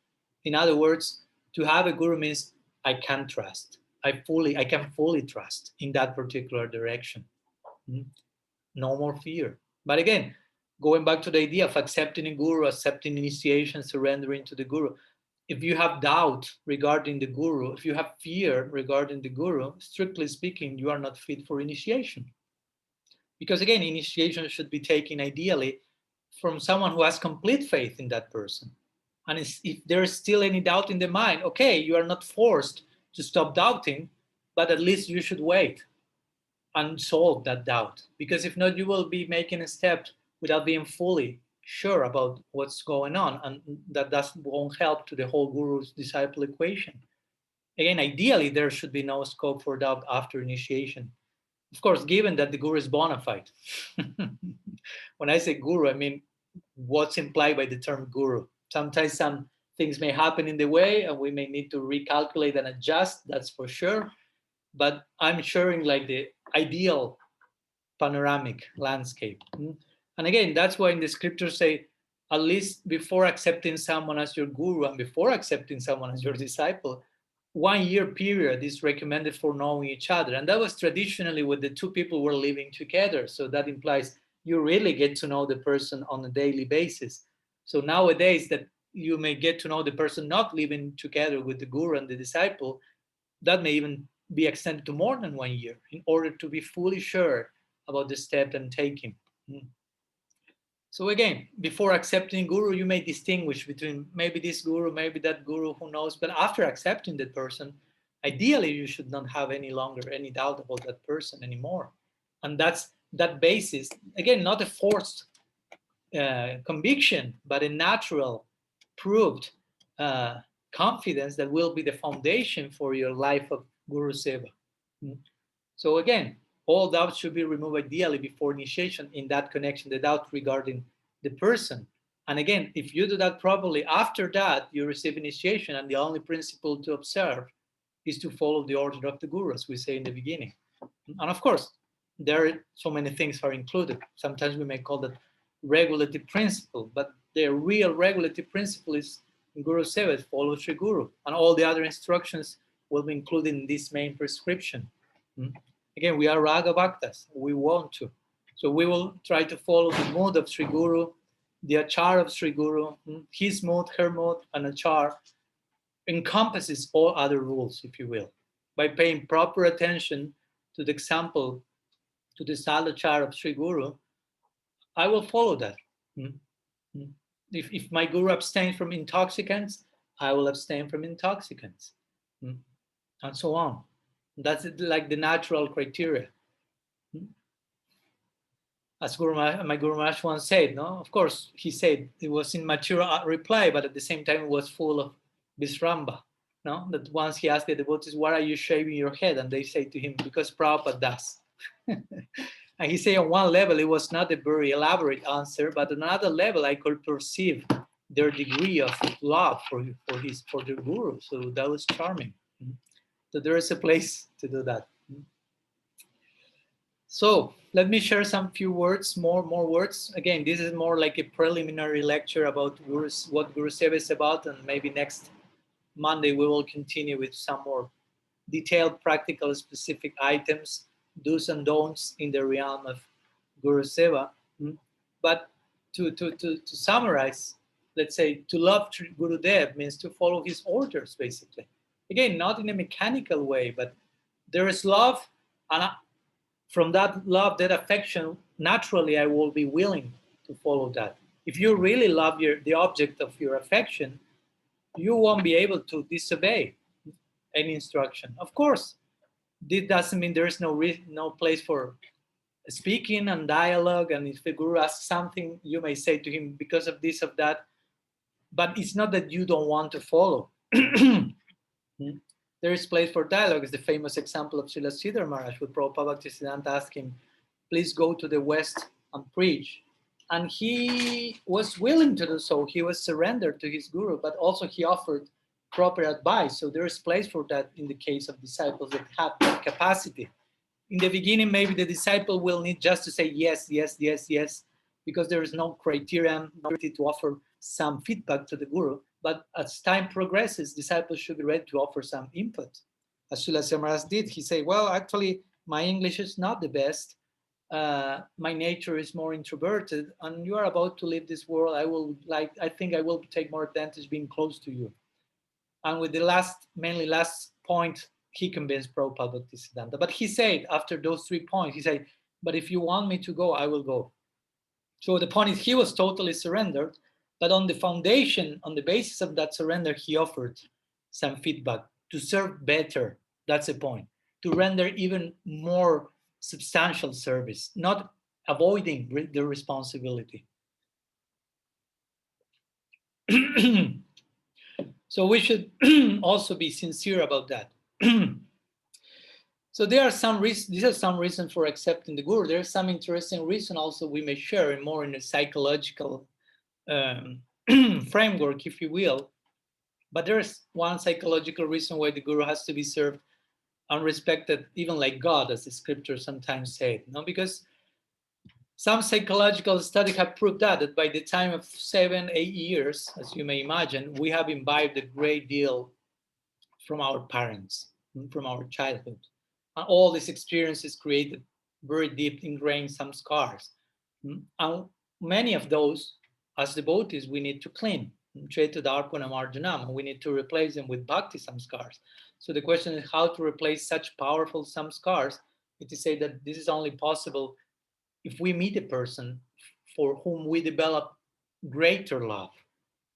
In other words, to have a guru means I can trust. I can fully trust in that particular direction. No more fear. But again, going back to the idea of accepting a guru, accepting initiation, surrendering to the guru. If you have doubt regarding the guru, if you have fear regarding the guru, strictly speaking, you are not fit for initiation. Because again, initiation should be taken ideally from someone who has complete faith in that person. And if there is still any doubt in the mind, okay, you are not forced to stop doubting, but at least you should wait and solve that doubt. Because if not, you will be making a step without being fully sure about what's going on. And that won't help to the whole guru's disciple equation. Again, ideally, there should be no scope for doubt after initiation. Of course, given that the guru is bona fide. When I say guru, I mean what's implied by the term guru. Sometimes some things may happen in the way and we may need to recalculate and adjust, that's for sure. But I'm sharing like the ideal panoramic landscape. And again, that's why in the scriptures say, at least before accepting someone as your guru and before accepting someone as your disciple, 1 year period is recommended for knowing each other. And that was traditionally when the two people were living together. So that implies you really get to know the person on a daily basis. So nowadays that you may get to know the person not living together with the guru and the disciple, that may even be extended to more than 1 year in order to be fully sure about the step and taking. So again, before accepting guru, you may distinguish between maybe this guru, maybe that guru, who knows. But after accepting that person, ideally you should not have any longer any doubt about that person anymore. And that's that basis, again, not a forced conviction, but a natural, proved confidence that will be the foundation for your life of Guru-seva. So again, all doubts should be removed ideally before initiation in that connection, the doubt regarding the person. And again, if you do that properly, after that, you receive initiation, and the only principle to observe is to follow the order of the guru, as we say in the beginning. And of course, there are so many things are included. Sometimes we may call that regulative principle, but the real regulative principle is in Guru-seva, follow Sri Guru, and all the other instructions will be included in this main prescription. Again, we are Raga Bhaktas. We want to. So we will try to follow the mood of Sri Guru, the achar of Sri Guru, his mood, her mood, and achar encompasses all other rules, if you will. By paying proper attention to the example, to the sadachar of Sri Guru, I will follow that. If my guru abstains from intoxicants, I will abstain from intoxicants, and so on. That's like the natural criteria. As my Guru Maharaj once said, no? Of course, he said it was in mature reply, but at the same time it was full of visramba. No? That once he asked the devotees, why are you shaving your head? And they say to him, because Prabhupada does. And he said on one level, it was not a very elaborate answer, but on another level, I could perceive their degree of love for their guru. So that was charming. So there is a place to do that. So let me share some few words, more words. Again, this is more like a preliminary lecture about what Guru-seva is about, and maybe next Monday we will continue with some more detailed, practical, specific items, do's and don'ts in the realm of Guru-seva. But to summarize, let's say to love Gurudev means to follow his orders, basically. Again, not in a mechanical way, but there is love, and from that love, that affection, naturally I will be willing to follow that. If you really love the object of your affection, you won't be able to disobey any instruction. Of course, this doesn't mean there is no place for speaking and dialogue, and if the guru asks something, you may say to him, because of this, of that, but it's not that you don't want to follow. There is place for dialogue. It's the famous example of Srila Sridhar Maharaj, where Prabhupada Bhaktisiddhanta asked him, please go to the West and preach. And he was willing to do so. He was surrendered to his guru, but also he offered proper advice. So there is place for that in the case of disciples that have that capacity. In the beginning, maybe the disciple will need just to say yes, yes, yes, yes, because there is no criterion to offer some feedback to the guru. But as time progresses, disciples should be ready to offer some input. As Srila Maharaj did, he said, well, actually, my English is not the best. My nature is more introverted, and you are about to leave this world. I think I will take more advantage being close to you. And with the last point, he convinced Prabhupada Bhaktisiddhanta. But he said, after those 3 points, he said, but if you want me to go, I will go. So the point is, he was totally surrendered, But on the foundation, on the basis of that surrender, he offered some feedback to serve better. That's the point. To render even more substantial service, not avoiding the responsibility. So we should also be sincere about that. So there are some reasons. These are some reasons for accepting the guru. There are some interesting reasons also we may share more in a psychological framework, if you will. But there's one psychological reason why the guru has to be served unrespected, even like God, as the scriptures sometimes say. No, because some psychological studies have proved that by the time of 7, 8 years, as you may imagine, we have imbibed a great deal from our parents, from our childhood. And all these experiences created very deep ingrained some scars. And many of those, as devotees, we need to clean. Chaitya Darpana Marjanam, we need to replace them with bhakti samskars. So the question is how to replace such powerful samskars. It is said that this is only possible if we meet a person for whom we develop greater love.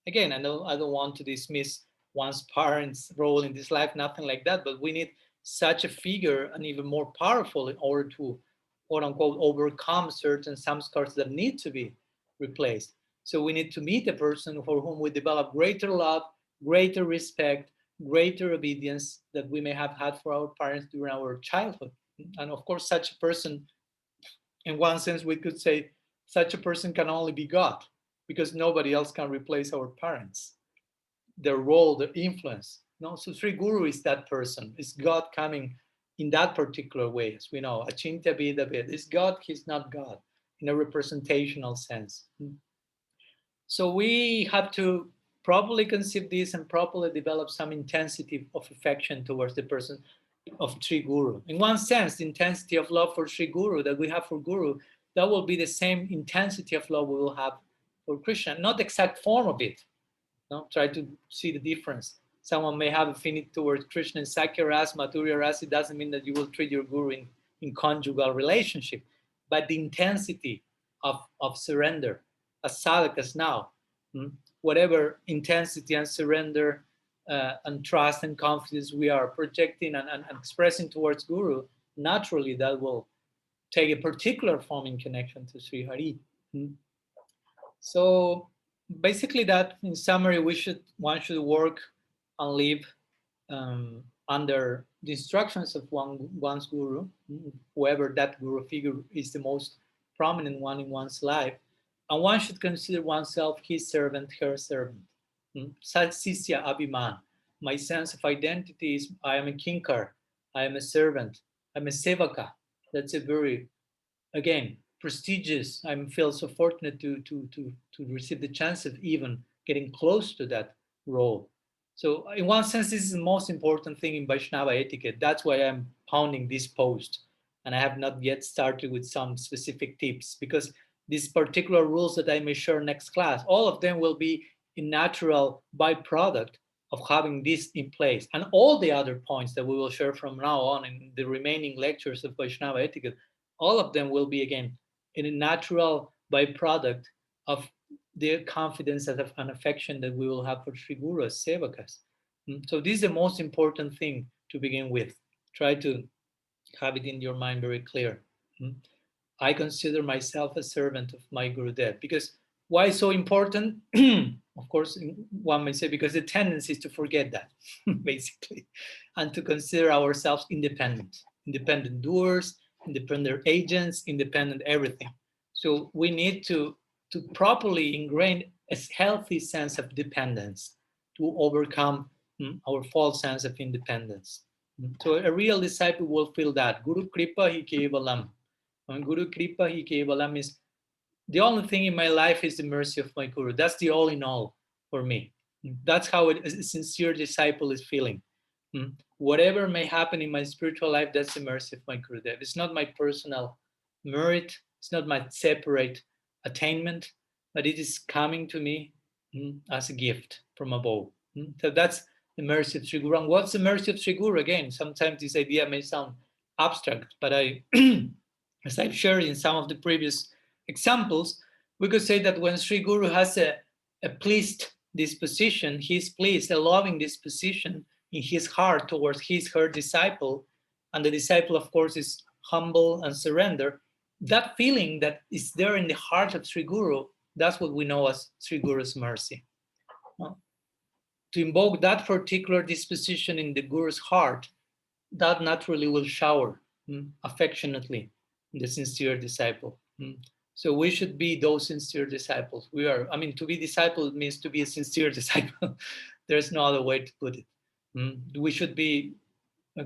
Again, I don't want to dismiss one's parents' role in this life, nothing like that, but we need such a figure and even more powerful in order to, quote unquote, overcome certain samskars that need to be replaced. So we need to meet a person for whom we develop greater love, greater respect, greater obedience that we may have had for our parents during our childhood. And of course, such a person, in one sense, we could say such a person can only be God, because nobody else can replace our parents, their role, their influence. No, so Sri Guru is that person. It's God coming in that particular way, as we know. Achintya Vedavid. Is God, he's not God, in a representational sense. So we have to properly conceive this and properly develop some intensity of affection towards the person of Sri Guru. In one sense, the intensity of love for Sri Guru that we have for Guru, that will be the same intensity of love we will have for Krishna. Not the exact form of it. No? Try to see the difference. Someone may have affinity towards Krishna in Sakya Ras, Madhurya Ras. It doesn't mean that you will treat your Guru in conjugal relationship. But the intensity of surrender, as sadhakas now, whatever intensity and surrender and trust and confidence we are projecting and expressing towards Guru, naturally that will take a particular form in connection to Sri Hari. So basically, that in summary, one should work and live under the instructions of one's guru, whoever that guru figure is the most prominent one in one's life, and one should consider oneself his servant, her servant. Sisya Abhiman. My sense of identity is I am a kinkar, I am a servant, I'm a sevaka. That's a very, again, prestigious. I feel so fortunate to receive the chance of even getting close to that role. So in one sense, this is the most important thing in Vaishnava etiquette. That's why I'm pounding this post. And I have not yet started with some specific tips, because these particular rules that I may share next class, all of them will be a natural byproduct of having this in place. And all the other points that we will share from now on in the remaining lectures of Vaishnava etiquette, all of them will be, again, in a natural byproduct of the confidence and affection that we will have for Sri Guru as Sevakas. So this is the most important thing to begin with. Try to have it in your mind very clear. I consider myself a servant of my Gurudev. Because why so important? Of course, one may say because the tendency is to forget that, basically, and to consider ourselves independent doers, independent agents, independent everything. So we need to properly ingrain a healthy sense of dependence to overcome our false sense of independence. So a real disciple will feel that Guru Kripa Hi Kevalam. When Guru Kripa Hi Kevalam is the only thing in my life is the mercy of my Guru. That's the all in all for me. That's how a sincere disciple is feeling. Whatever may happen in my spiritual life, that's the mercy of my Gurudev. It's not my personal merit. It's not my separate attainment, but it is coming to me as a gift from above. So that's the mercy of Sri Guru. And what's the mercy of Sri Guru? Again, sometimes this idea may sound abstract, but as I've shared in some of the previous examples, we could say that when Sri Guru has a a pleased disposition, he's pleased, a loving disposition in his heart towards her disciple, and the disciple, of course, is humble and surrender, that feeling that is there in the heart of Sri Guru, that's what we know as Sri Guru's mercy. To invoke that particular disposition in the Guru's heart, that naturally will shower affectionately the sincere disciple. So we should be those sincere disciples. We are, I mean, to be disciple means to be a sincere disciple. There's no other way to put it. We should be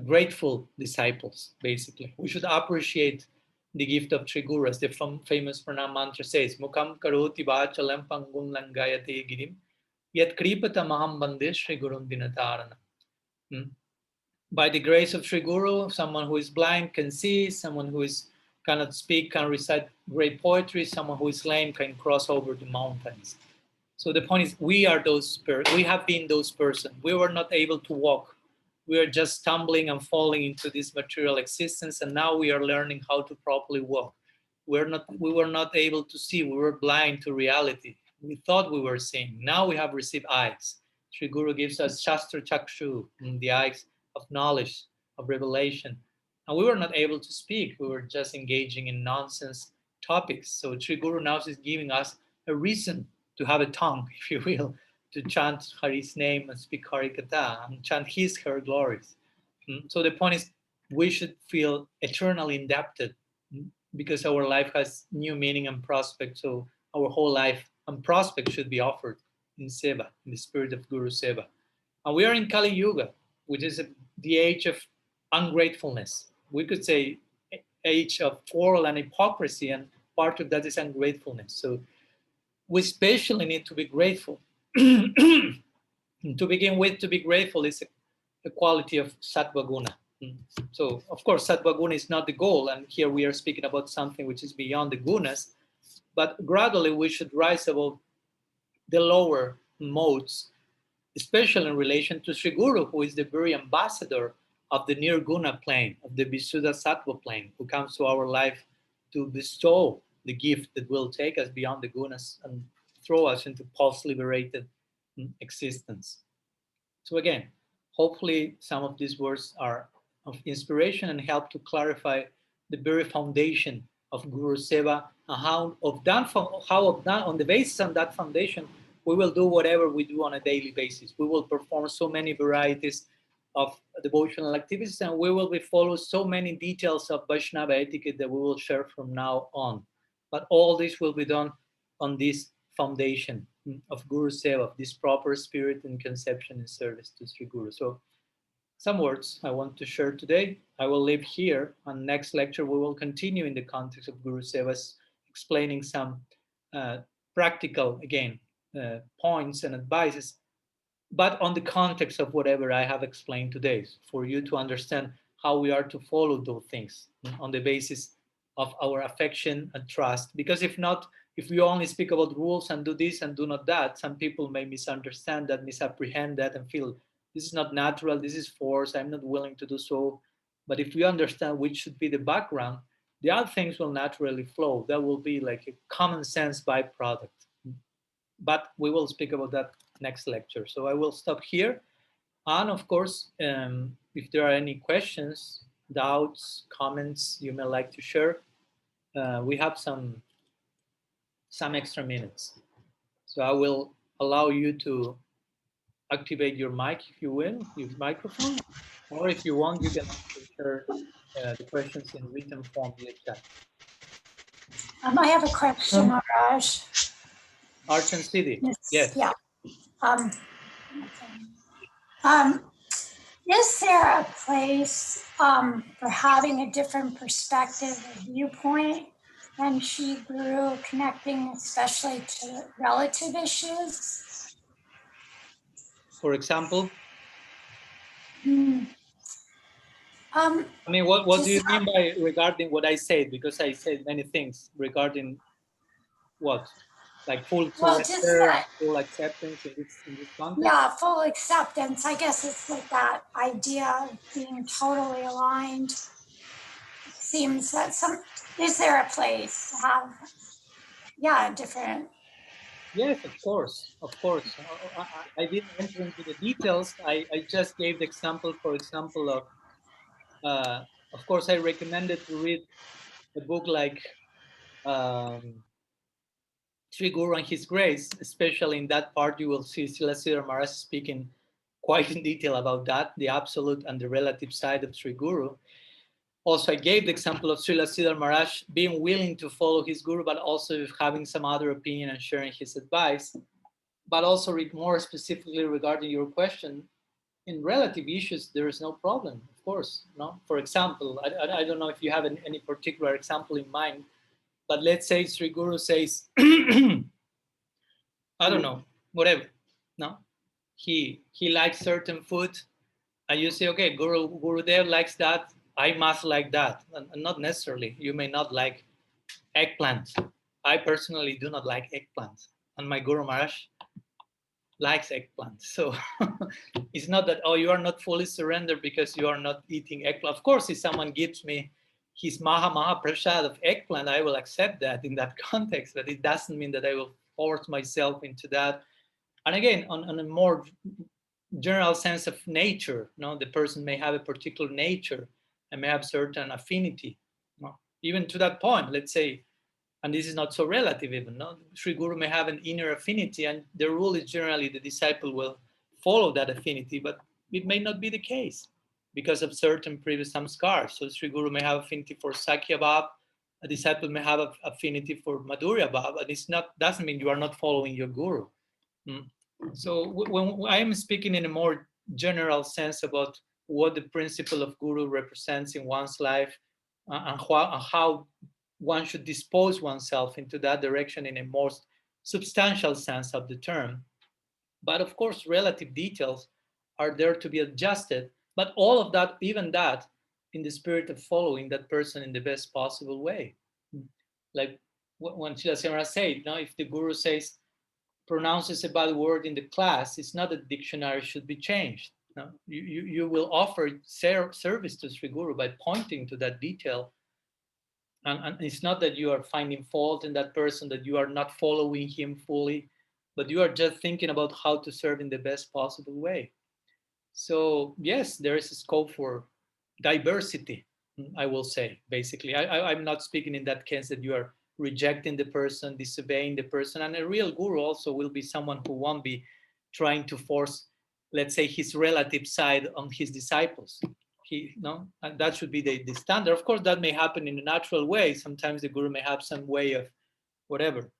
grateful disciples, basically. We should appreciate the gift of Sri Guru, as the famous pranam mantra says, Mukam karoti vachalam pangum langayate girim, yet kripata maham bande Sri Gurun dinatarana. By the grace of Sri Guru, someone who is blind can see, someone who cannot speak can recite great poetry, someone who is lame can cross over the mountains. So the point is, we are those. We have been those persons. We were not able to walk. We are just stumbling and falling into this material existence, and now we are learning how to properly walk. We were not able to see. We were blind to reality. We thought we were seeing. Now we have received eyes. Sri Guru gives us Shastra Chakshu, the eyes of knowledge, of revelation. And we were not able to speak. We were just engaging in nonsense topics. So Sri Guru now is giving us a reason to have a tongue, if you will, to chant Hari's name and speak Harikatha and chant her glories. So the point is, we should feel eternally indebted because our life has new meaning and prospect. So our whole life and prospect should be offered in Seva, in the spirit of Guru-seva. And we are in Kali Yuga, which is the age of ungratefulness. We could say age of quarrel and hypocrisy, and part of that is ungratefulness. So we especially need to be grateful. To begin with, to be grateful is a quality of sattva guna. So, of course, sattva guna is not the goal, and here we are speaking about something which is beyond the gunas, but gradually we should rise above the lower modes, especially in relation to Sri Guru, who is the very ambassador of the nirguna plane, of the Visuddha Sattva plane, who comes to our life to bestow the gift that will take us beyond the gunas and throw us into pulse-liberated existence. So again, hopefully some of these words are of inspiration and help to clarify the very foundation of Guru-seva, and how on the basis of that foundation, we will do whatever we do on a daily basis. We will perform so many varieties of devotional activities, and we will be follow so many details of Vaisnava etiquette that we will share from now on. But all this will be done on this foundation of Guru-seva, of this proper spirit and conception and service to Sri Guru. So some words I want to share today. I will leave here. On next lecture, we will continue in the context of Guru-seva, explaining some practical, again, points and advices, but on the context of whatever I have explained today, for you to understand how we are to follow those things on the basis of our affection and trust. Because if not, if we only speak about rules and do this and do not that, some people may misunderstand that, misapprehend that, and feel this is not natural, this is forced, I'm not willing to do so. But if we understand which should be the background, the other things will naturally flow. That will be like a common sense byproduct. But we will speak about that next lecture. So I will stop here. And of course, if there are any questions, doubts, comments you may like to share, we have some extra minutes. So I will allow you to activate your mic, if you will, your microphone, or if you want, you can share the questions in written form via chat. I have a question, Raj. Archan Siddhi, yes. Yeah. Is there a place for having a different perspective or viewpoint than Sri Guru, connecting especially to relative issues? For example? I mean, what do you mean by regarding what I said? Because I said many things regarding what? Like full surrender and full acceptance in this context? Yeah, full acceptance. I guess it's like that idea of being totally aligned. It seems that is there a place to have, a different Yes, of course, of course. I didn't enter into the details. I just gave the example, for example, of course, I recommended to read a book like um, Sri Guru and His Grace, especially in that part, you will see Srila Sridhar Maharaj speaking quite in detail about that, the absolute and the relative side of Sri Guru. Also, I gave the example of Srila Sridhar Maharaj being willing to follow his Guru, but also having some other opinion and sharing his advice. But also, more specifically regarding your question, in relative issues, there is no problem, of course. No, for example, I don't know if you have any particular example in mind, but let's say Sri Guru says, I don't know, whatever. No, he likes certain food, and you say, okay, Gurudev likes that, I must like that, and not necessarily. You may not like eggplant. I personally do not like eggplant, and my Guru Maharaj likes eggplant. So it's not that, oh, you are not fully surrendered because you are not eating eggplant. Of course, if someone gives me his Maha Prasad of eggplant, I will accept that in that context, but it doesn't mean that I will force myself into that. And again, on a more general sense of nature, no, the person may have a particular nature and may have certain affinity. No? Even to that point, let's say, and this is not so relative even, no? Sri Guru may have an inner affinity, and the rule is generally the disciple will follow that affinity, but it may not be the case because of certain previous samskars. So Sri Guru may have affinity for Sakya Bhav, a disciple may have affinity for Madhurya Bhav, and it's not doesn't mean you are not following your Guru. Mm. So when I am speaking in a more general sense about what the principle of Guru represents in one's life, and how one should dispose oneself into that direction in a most substantial sense of the term. But of course, relative details are there to be adjusted. But all of that, even that, in the spirit of following that person in the best possible way. Like when Srila Samara said, now if the Guru says, pronounces a bad word in the class, it's not that the dictionary should be changed. No? You will offer service to Sri Guru by pointing to that detail. And it's not that you are finding fault in that person, that you are not following him fully, but you are just thinking about how to serve in the best possible way. So, yes, there is a scope for diversity, I will say, basically. I'm not speaking in that case that you are rejecting the person, disobeying the person. And a real guru also will be someone who won't be trying to force, let's say, his relative side on his disciples. No, and that should be the standard. Of course, that may happen in a natural way. Sometimes the guru may have some way of whatever,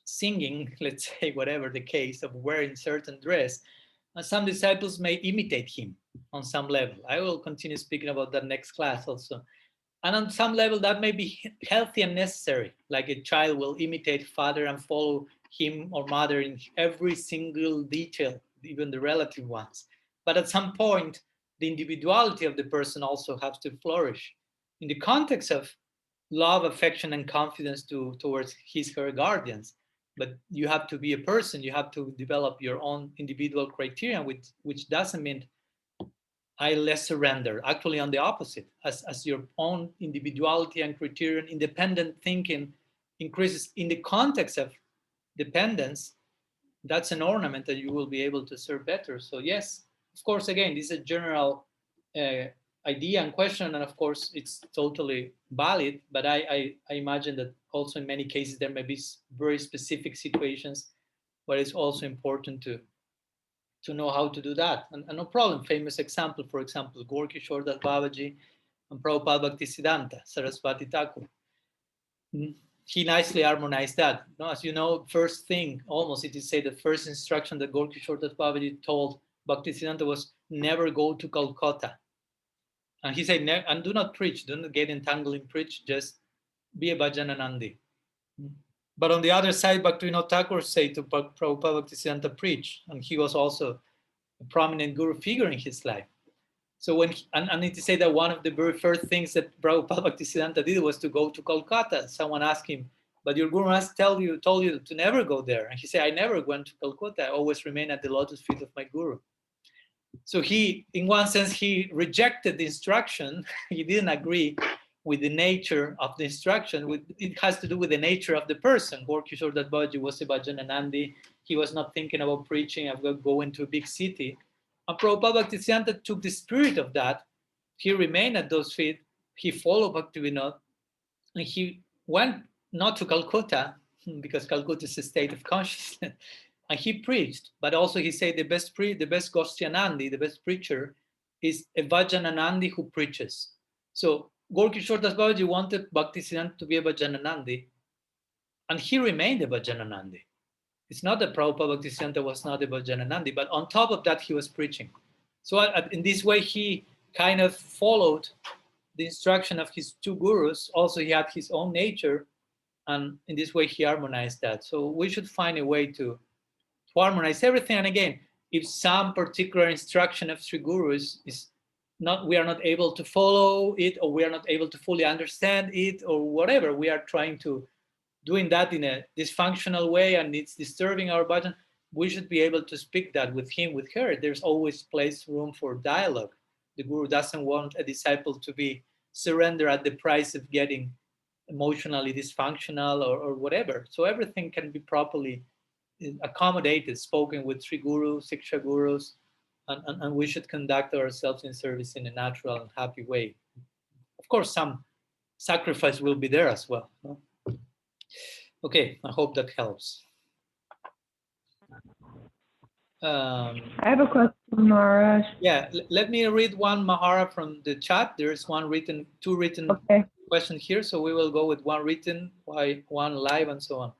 singing, let's say, whatever the case, of wearing certain dress. And some disciples may imitate him on some level. I will continue speaking about that next class also. And on some level, that may be healthy and necessary. Like a child will imitate father and follow him or mother in every single detail, even the relative ones. But at some point, the individuality of the person also has to flourish in the context of love, affection, and confidence towards his her guardians. But you have to be a person. You have to develop your own individual criteria, which doesn't mean I less surrender. Actually, on the opposite, as your own individuality and criterion, independent thinking increases in the context of dependence, that's an ornament that you will be able to serve better. So yes, of course, again, this is a general uh, idea and question, and of course, it's totally valid. But I imagine that also in many cases there may be very specific situations where it's also important to know how to do that. And no problem. Famous example, for example, Gorky Shordas Babaji and Prabhupada Bhaktisiddhanta Saraswati Thakur. He nicely harmonized that. No, as you know, first thing, almost it is said, the first instruction that Gorky Shordas Babaji told Bhaktisiddhanta was never go to Calcutta. And he said, and do not preach, do not get entangled in preach, just be a Bhajananandi. But on the other side, Bhaktivinoda Thakur said to Prabhupada Bhaktisiddhanta, preach. And he was also a prominent guru figure in his life. So when I need to say that one of the very first things that Prabhupada Bhaktisiddhanta did was to go to Kolkata. Someone asked him, but your guru has told you to never go there. And he said, I never went to Calcutta. I always remain at the lotus feet of my guru. So he, in one sense, he rejected the instruction. He didn't agree with the nature of the instruction. It has to do with the nature of the person. Gorkishore Das Babaji was a Bhajananandi. He was not thinking about preaching, I'm going to go into a big city. And Prabhupada Bhaktisiddhanta took the spirit of that. He remained at those feet. He followed Bhaktivinoda. And he went not to Calcutta, because Calcutta is a state of consciousness, and he preached. But also he said the best Goshyanandi, the best preacher, is a Vajananandi who preaches. So Gorkishore Das Babaji wanted Bhaktisiddhanta to be a Vajananandi, and he remained a Vajananandi. It's not that Prabhupada Bhaktisiddhanta was not a Vajananandi, but on top of that, he was preaching. So in this way, he kind of followed the instruction of his two gurus. Also, he had his own nature, and in this way, he harmonized that. So we should find a way to harmonize everything. And again, if some particular instruction of Sri Gurus is not, we are not able to follow it, or we are not able to fully understand it, or whatever, we are trying to doing that in a dysfunctional way and it's disturbing our bhajan, we should be able to speak that with him, with her. There's always room for dialogue. The Guru doesn't want a disciple to be surrendered at the price of getting emotionally dysfunctional or whatever. So everything can be properly accommodated, spoken with Sri Guru, Siksha Gurus, and we should conduct ourselves in service in a natural and happy way. Of course, some sacrifice will be there as well. No? Okay, I hope that helps. I have a question, Maharaj. Yeah, let me read one Mahara from the chat. There's two written questions here, so we will go with one written, one live, and so on.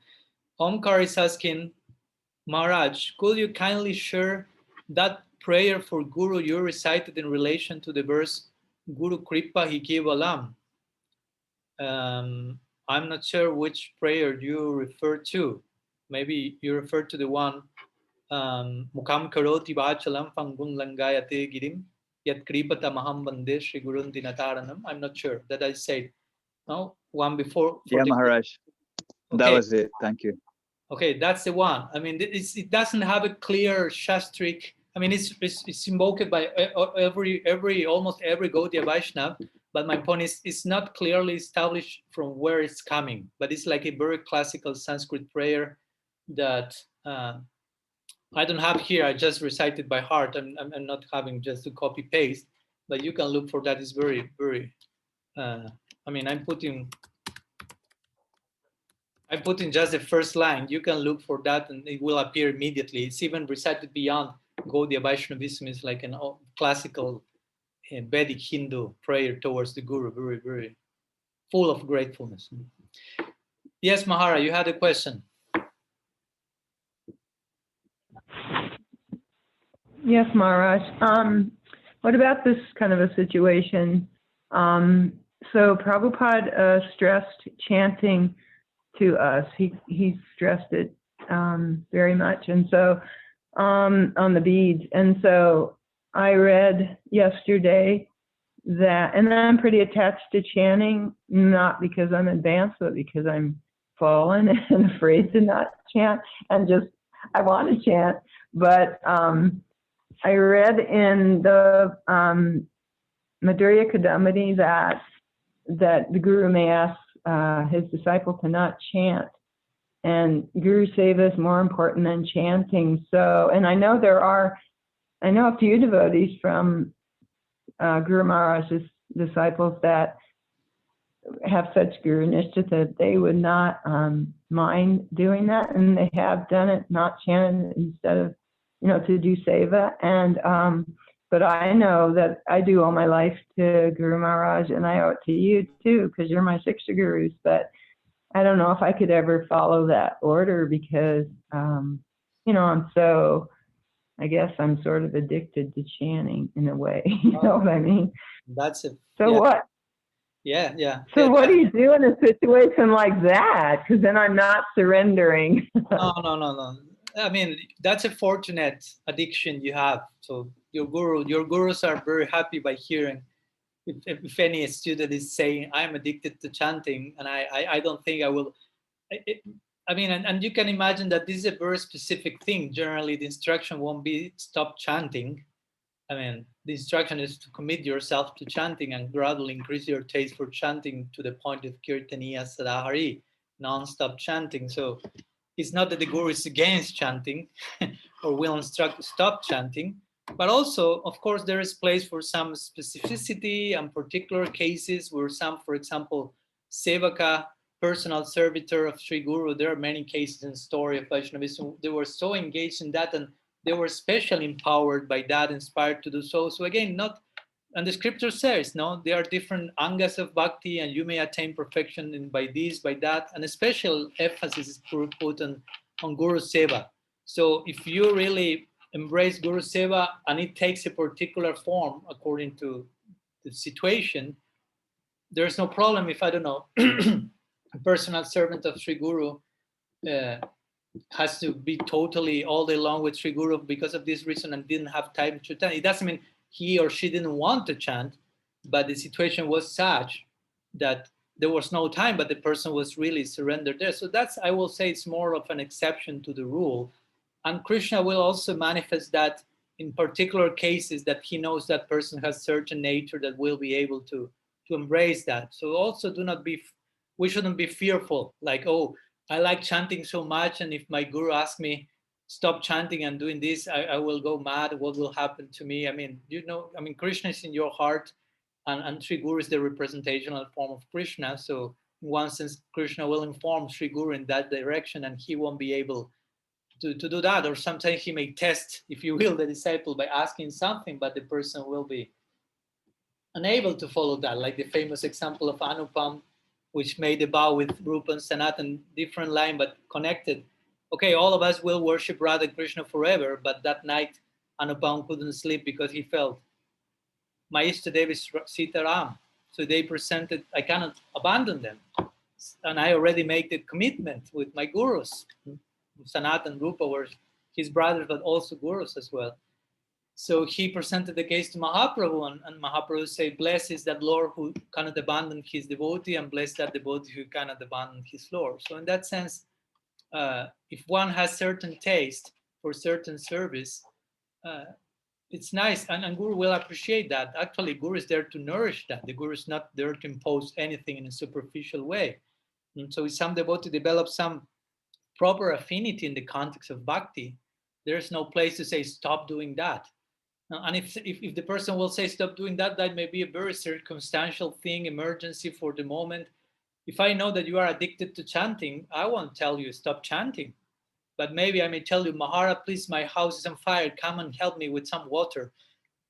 Omkar is asking, Maharaj, could you kindly share that prayer for Guru you recited in relation to the verse Guru Kripa Hi Kevalam? I'm not sure which prayer you refer to. Maybe you refer to the one Mukam Karoti Vachalam Fangun Langayate Girim Yat Kripata Maham Bande Shri Gurun Dinataranam. I'm not sure that I said. No, one before. Yeah, Maharaj. Okay. That was it. Thank you. Okay, that's the one. I mean, it doesn't have a clear shastric. I mean, it's invoked by almost every Gaudiya Vaishnava. But my point is, it's not clearly established from where it's coming. But it's like a very classical Sanskrit prayer that I don't have here. I just recited by heart. I'm not having just to copy paste. But you can look for that. It's very, very. I mean, I'm putting just the first line. You can look for that and it will appear immediately. It's even recited beyond Gaudiya Vaishnavism. It's like an classical Vedic Hindu prayer towards the Guru, very, very full of gratefulness. Yes, Mahara, you had a question. Yes, Maharaj. What about this kind of a situation? So Prabhupada stressed chanting to us. He stressed it very much, and so on the beads. And so I read yesterday that, and I'm pretty attached to chanting, not because I'm advanced, but because I'm fallen and afraid to not chant, and just I want to chant. But I read in the Madhurya Kadambini that the Guru may ask his disciple to not chant, and Guru-seva is more important than chanting. So, and I know a few devotees from Guru Maharaj's disciples that have such Guru Nishtha that they would not mind doing that, and they have done it, not chanted instead of, to do seva. And but I know that I do all my life to Guru Maharaj, and I owe it to you too, because you're my Siksha Gurus. But I don't know if I could ever follow that order because, I'm so, I guess I'm sort of addicted to chanting in a way. You know what I mean? That's it. So yeah. what? Yeah. So what do you do in a situation like that? Because then I'm not surrendering. No. I mean, that's a fortunate addiction you have. So your gurus are very happy by hearing if any student is saying, I'm addicted to chanting, and I don't think I will. And you can imagine that this is a very specific thing. Generally, the instruction won't be stop chanting. I mean, the instruction is to commit yourself to chanting and gradually increase your taste for chanting to the point of kirtaniya sadahari, non-stop chanting. So it's not that the Guru is against chanting or will instruct to stop chanting, but also, of course, there is place for some specificity and particular cases where some, for example, Sevaka, personal servitor of Sri Guru, there are many cases in the story of Vaishnavism. They were so engaged in that and they were especially empowered by that, inspired to do so. So again, not, and the scripture says, no, there are different angas of bhakti and you may attain perfection in by this, by that, and a special emphasis is put on Guru-seva. So if you really embrace Guru-seva and it takes a particular form according to the situation, there's no problem if, I don't know, a personal servant of Sri Guru uh, has to be totally all day long with Sri Guru because of this reason and didn't have time to chant. It doesn't mean he or she didn't want to chant, but the situation was such that there was no time, but the person was really surrendered there. So that's, I will say, it's more of an exception to the rule. And Krishna will also manifest that in particular cases that he knows that person has certain nature that will be able to embrace that. So also do not be, we shouldn't be fearful, like, oh, I like chanting so much, and if my guru asks me stop chanting and doing this, I will go mad. What will happen to me? I mean, Krishna is in your heart, and Sri Guru is the representational form of Krishna. So in one sense, Krishna will inform Sri Guru in that direction, and he won't be able to do that. Or sometimes he may test, if you will, the disciple by asking something, but the person will be unable to follow that, like the famous example of Anupam, which made a vow with Rupa and Sanatan, different line but connected. Okay, all of us will worship Radha Krishna forever, but that night Anupam couldn't sleep because he felt, my Ishtadev is Sitaram. So they presented, I cannot abandon them. And I already made the commitment with my gurus. Sanatan and Rupa were his brothers, but also gurus as well. So he presented the case to Mahaprabhu, and Mahaprabhu said, blessed is that Lord who cannot abandon his devotee, and blessed that devotee who cannot abandon his Lord. So in that sense, if one has certain taste for certain service, it's nice, and Guru will appreciate that. Actually, Guru is there to nourish that. The Guru is not there to impose anything in a superficial way. And so if some devotee develops some proper affinity in the context of bhakti, there's no place to say, stop doing that. And if the person will say, stop doing that, that may be a very circumstantial thing, emergency for the moment. If I know that you are addicted to chanting, I won't tell you, stop chanting. But maybe I may tell you, Maharaj, please, my house is on fire. Come and help me with some water.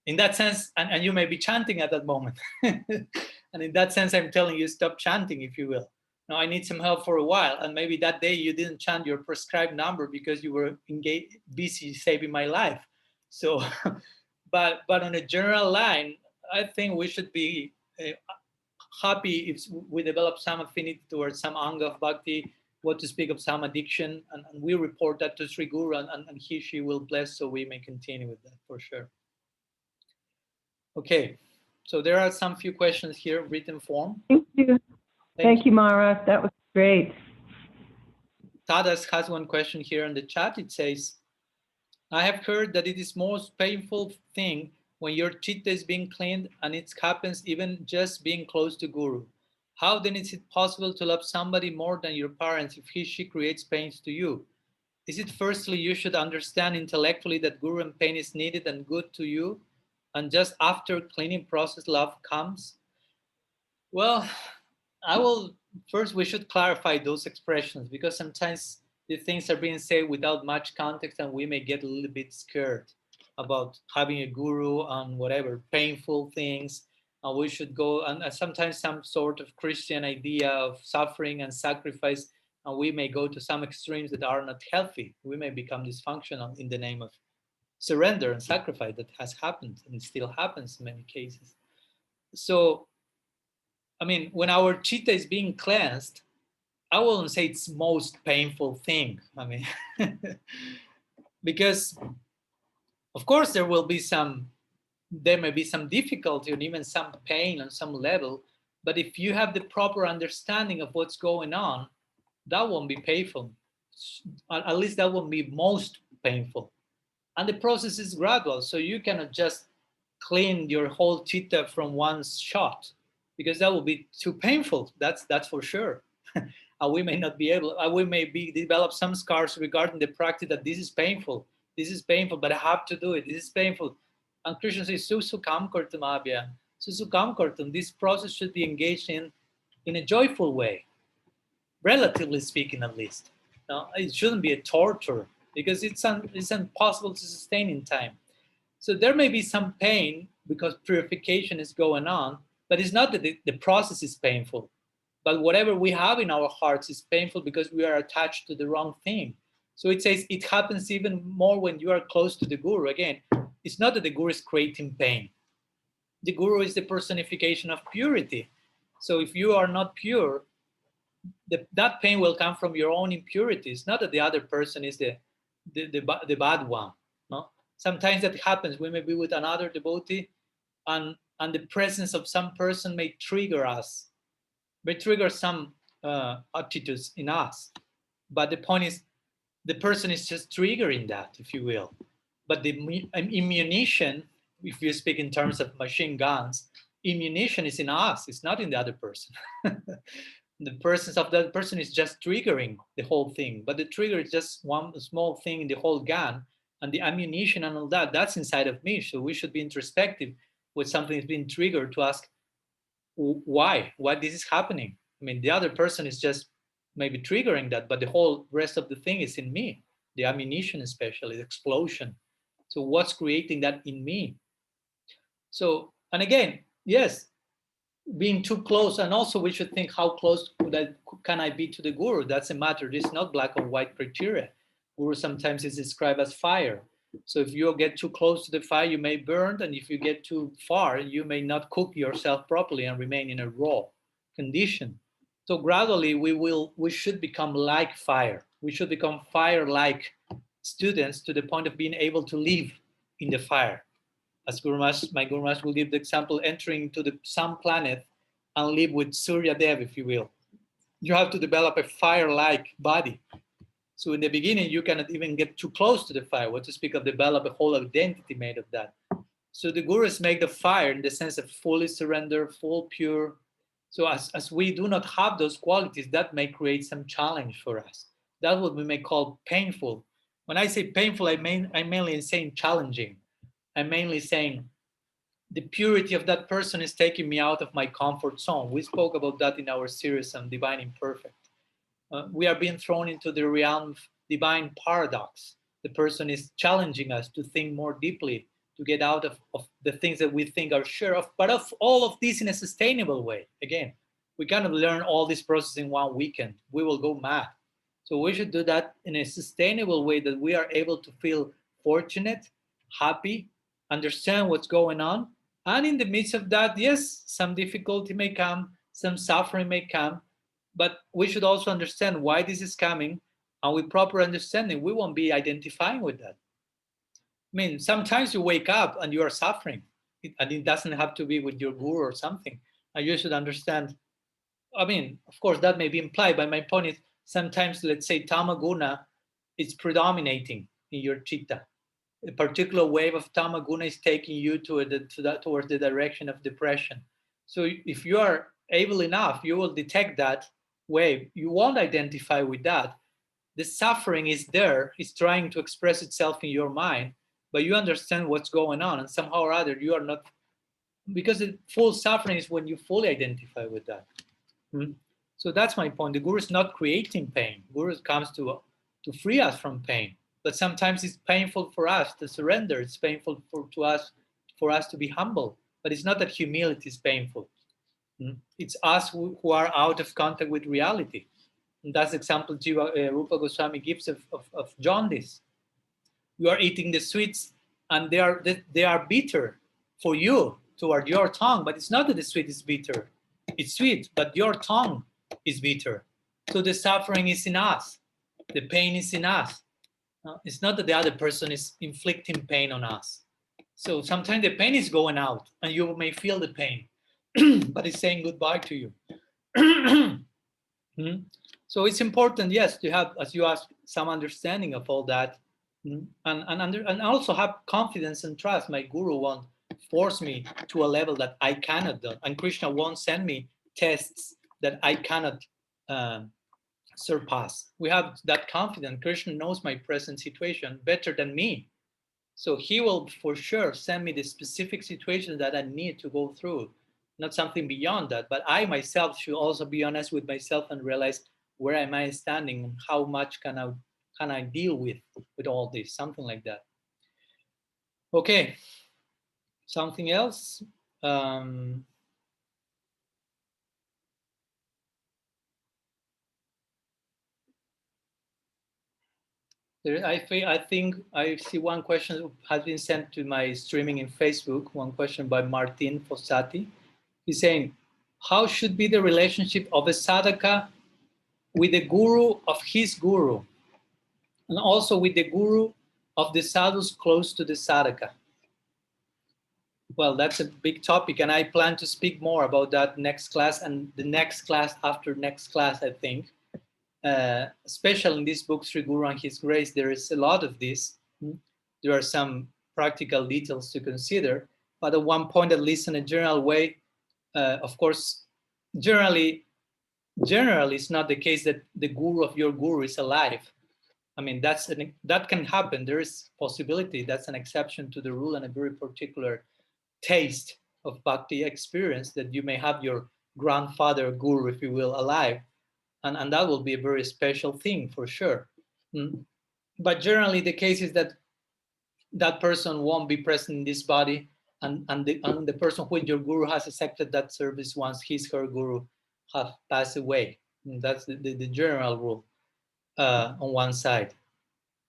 In that sense, and you may be chanting at that moment. And in that sense, I'm telling you, stop chanting, if you will. Now, I need some help for a while. And maybe that day you didn't chant your prescribed number because you were busy saving my life. So, but on a general line, I think we should be happy if we develop some affinity towards some anga of bhakti, what to speak of some addiction, and we report that to Sri Guru, and she will bless, so we may continue with that for sure. Okay, so there are some few questions here, written form. Thank you. Thank you, Mara. That was great. Tadas has one question here in the chat. It says, I have heard that it is most painful thing when your chitta is being cleaned, and it happens even just being close to Guru. How then is it possible to love somebody more than your parents if she creates pains to you? Is it firstly you should understand intellectually that Guru and pain is needed and good to you, and just after cleaning process love comes? Well, first we should clarify those expressions, because sometimes the things are being said without much context and we may get a little bit scared about having a guru and whatever, painful things. And we should go, and sometimes some sort of Christian idea of suffering and sacrifice, and we may go to some extremes that are not healthy. We may become dysfunctional in the name of surrender and sacrifice. That has happened and it still happens in many cases. So, I mean, when our chitta is being cleansed, I wouldn't say it's most painful thing. I mean, because of course there may be some difficulty and even some pain on some level, but if you have the proper understanding of what's going on, that won't be painful. At least that won't be most painful. And the process is gradual, so you cannot just clean your whole chitta from one shot, because that will be too painful. That's for sure. We may not be able, we may be develop some scars regarding the practice that this is painful. This is painful, but I have to do it. This is painful. And Krishna says, Susukam kartum abhyam. Susukam kartum. This process should be engaged in a joyful way, relatively speaking, at least. No, it shouldn't be a torture, because it's impossible to sustain in time. So there may be some pain because purification is going on, but it's not that the process is painful. But whatever we have in our hearts is painful because we are attached to the wrong thing. So it says it happens even more when you are close to the Guru. Again, it's not that the Guru is creating pain. The Guru is the personification of purity. So if you are not pure, that pain will come from your own impurities, not that the other person is the bad one. No? Sometimes that happens. We may be with another devotee, and the presence of some person may trigger us, may trigger some attitudes in us. But the point is, the person is just triggering that, if you will. But the ammunition, if you speak in terms of machine guns, ammunition is in us, it's not in the other person. The presence of that person is just triggering the whole thing, but the trigger is just one small thing in the whole gun, and the ammunition and all that, that's inside of me. So we should be introspective when something is being triggered to ask why this is happening. I mean, the other person is just maybe triggering that, but the whole rest of the thing is in me, the ammunition, especially the explosion. So what's creating that in me? So, and again, yes, being too close, and also we should think, how close can I be to the Guru? That's a matter. It's not black or white criteria. Guru sometimes is described as fire. So if you get too close to the fire, you may burn, and if you get too far, you may not cook yourself properly and remain in a raw condition. So gradually we should become like fire. We should become fire-like students to the point of being able to live in the fire. As my Guru Maharaj will give the example, entering into some planet and live with Surya Dev, if you will. You have to develop a fire-like body. So in the beginning, you cannot even get too close to the fire. What to speak of develop a whole identity made of that. So the Gurus make the fire in the sense of fully surrender, full pure. So as we do not have those qualities, that may create some challenge for us. That's what we may call painful. When I say painful, I'm mainly saying challenging. I'm mainly saying the purity of that person is taking me out of my comfort zone. We spoke about that in our series on Divine Imperfect. We are being thrown into the realm of divine paradox. The person is challenging us to think more deeply, to get out of the things that we think are sure of, but of all of this in a sustainable way. Again, we cannot learn all this process in one weekend. We will go mad. So we should do that in a sustainable way, that we are able to feel fortunate, happy, understand what's going on. And in the midst of that, yes, some difficulty may come, some suffering may come, but we should also understand why this is coming, and with proper understanding, we won't be identifying with that. I mean, sometimes you wake up and you are suffering, and it doesn't have to be with your guru or something. And you should understand, I mean, of course, that may be implied, but my point is sometimes, let's say, tamaguna is predominating in your chitta. A particular wave of tamaguna is taking you towards the direction of depression. So if you are able enough, you will detect that wave. You won't identify with that. The suffering is there, it's trying to express itself in your mind, but you understand what's going on, and somehow or other you are not, because the full suffering is when you fully identify with that. So that's my point. The Guru is not creating pain. Guru comes to free us from pain. But sometimes it's painful for us to surrender. It's painful for us to be humble. But it's not that humility is painful. It's us who are out of contact with reality. And that's the example Rupa Goswami gives of jaundice. You are eating the sweets, and they are bitter for you toward your tongue. But it's not that the sweet is bitter. It's sweet, but your tongue is bitter. So the suffering is in us. The pain is in us. It's not that the other person is inflicting pain on us. So sometimes the pain is going out and you may feel the pain, but it's saying goodbye to you. So it's important, yes, to have, as you ask, some understanding of all that, and also have confidence and trust. My Guru won't force me to a level that I cannot do. And Krishna won't send me tests that I cannot surpass. We have that confidence. Krishna knows my present situation better than me. So he will for sure send me the specific situation that I need to go through, not something beyond that. But I myself should also be honest with myself and realize where am I standing and how much can I deal with all this, something like that. Okay, something else. I think I see one question has been sent to my streaming in Facebook. One question by Martin Fossati. He's saying, how should be the relationship of a sadhaka with the guru of his guru, and also with the guru of the sadhus close to the sadhaka? Well, that's a big topic, and I plan to speak more about that next class and the next class after next class, I think. Especially in this book, Sri Guru and His Grace, there is a lot of this. There are some practical details to consider, but at one point, at least in a general way, of course, generally, it's not the case that the guru of your guru is alive. I mean, that can happen. There is possibility. That's an exception to the rule and a very particular taste of bhakti experience that you may have your grandfather guru, if you will, alive. And that will be a very special thing for sure. But generally, the case is that that person won't be present in this body, and the person who your guru has accepted that service once his her guru have passed away. And that's the general rule on one side.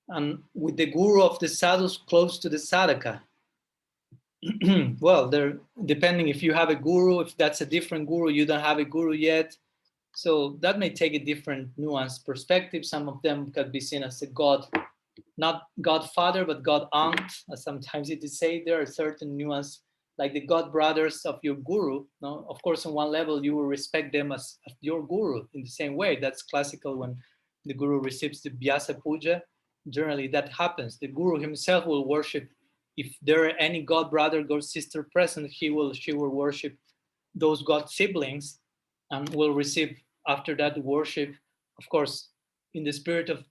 And with the guru of the sadhus close to the sadhaka, well, depending if you have a guru, if that's a different guru, you don't have a guru yet. So that may take a different nuanced perspective. Some of them could be seen as a god, not godfather, but god aunt, as sometimes it is said. There are certain nuance, like the god brothers of your guru. No? Of course, on one level, you will respect them as your guru in the same way. That's classical when the guru receives the Vyasa Puja. Generally, that happens. The guru himself will worship. If there are any god brother, god sister present, she will worship those god siblings and will receive after that worship. Of course, in the spirit of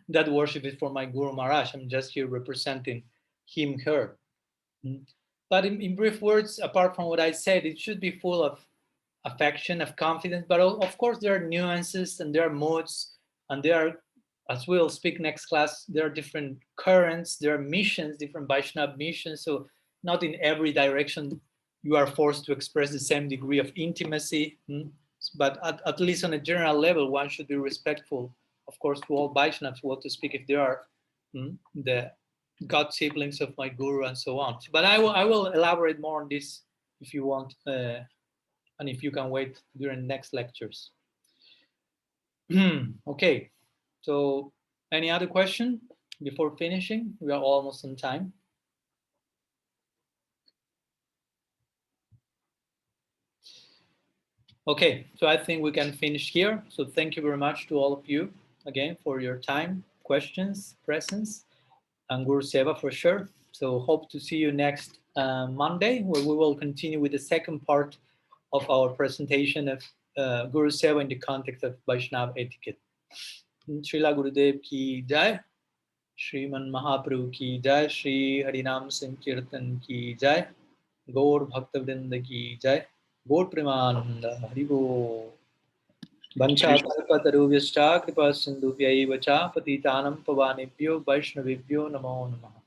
that worship is for my Guru Maharaj. I'm just here representing him, her. But in brief words, apart from what I said, it should be full of affection, of confidence. But of course, there are nuances and there are moods, and there are, as we'll speak next class, there are different currents, there are missions, different Vaishnava missions. So not in every direction you are forced to express the same degree of intimacy. But at least on a general level, one should be respectful, of course, to all Vaishnavas, what to speak if they are the god siblings of my guru and so on. But I will elaborate more on this if you want, and if you can wait during next lectures. Okay, so any other question before finishing? We are almost on time. Okay, so I think we can finish here. So thank you very much to all of you again for your time, questions, presence, and Guru-seva for sure. So hope to see you next Monday, where we will continue with the second part of our presentation of Guru-seva in the context of Vaishnava etiquette. Srila Gurudev ki jai, Sriman Mahaprabhu ki jai, Shri Harinam Sankirtan ki jai, Gaur Bhaktavrinda ki jai, Gaur Premananda Haribo. Vanchakalpatarubhyascha kripa sindhubhyaiva cha patitanam pavanebhyo vaishnavebhyo namo namaha.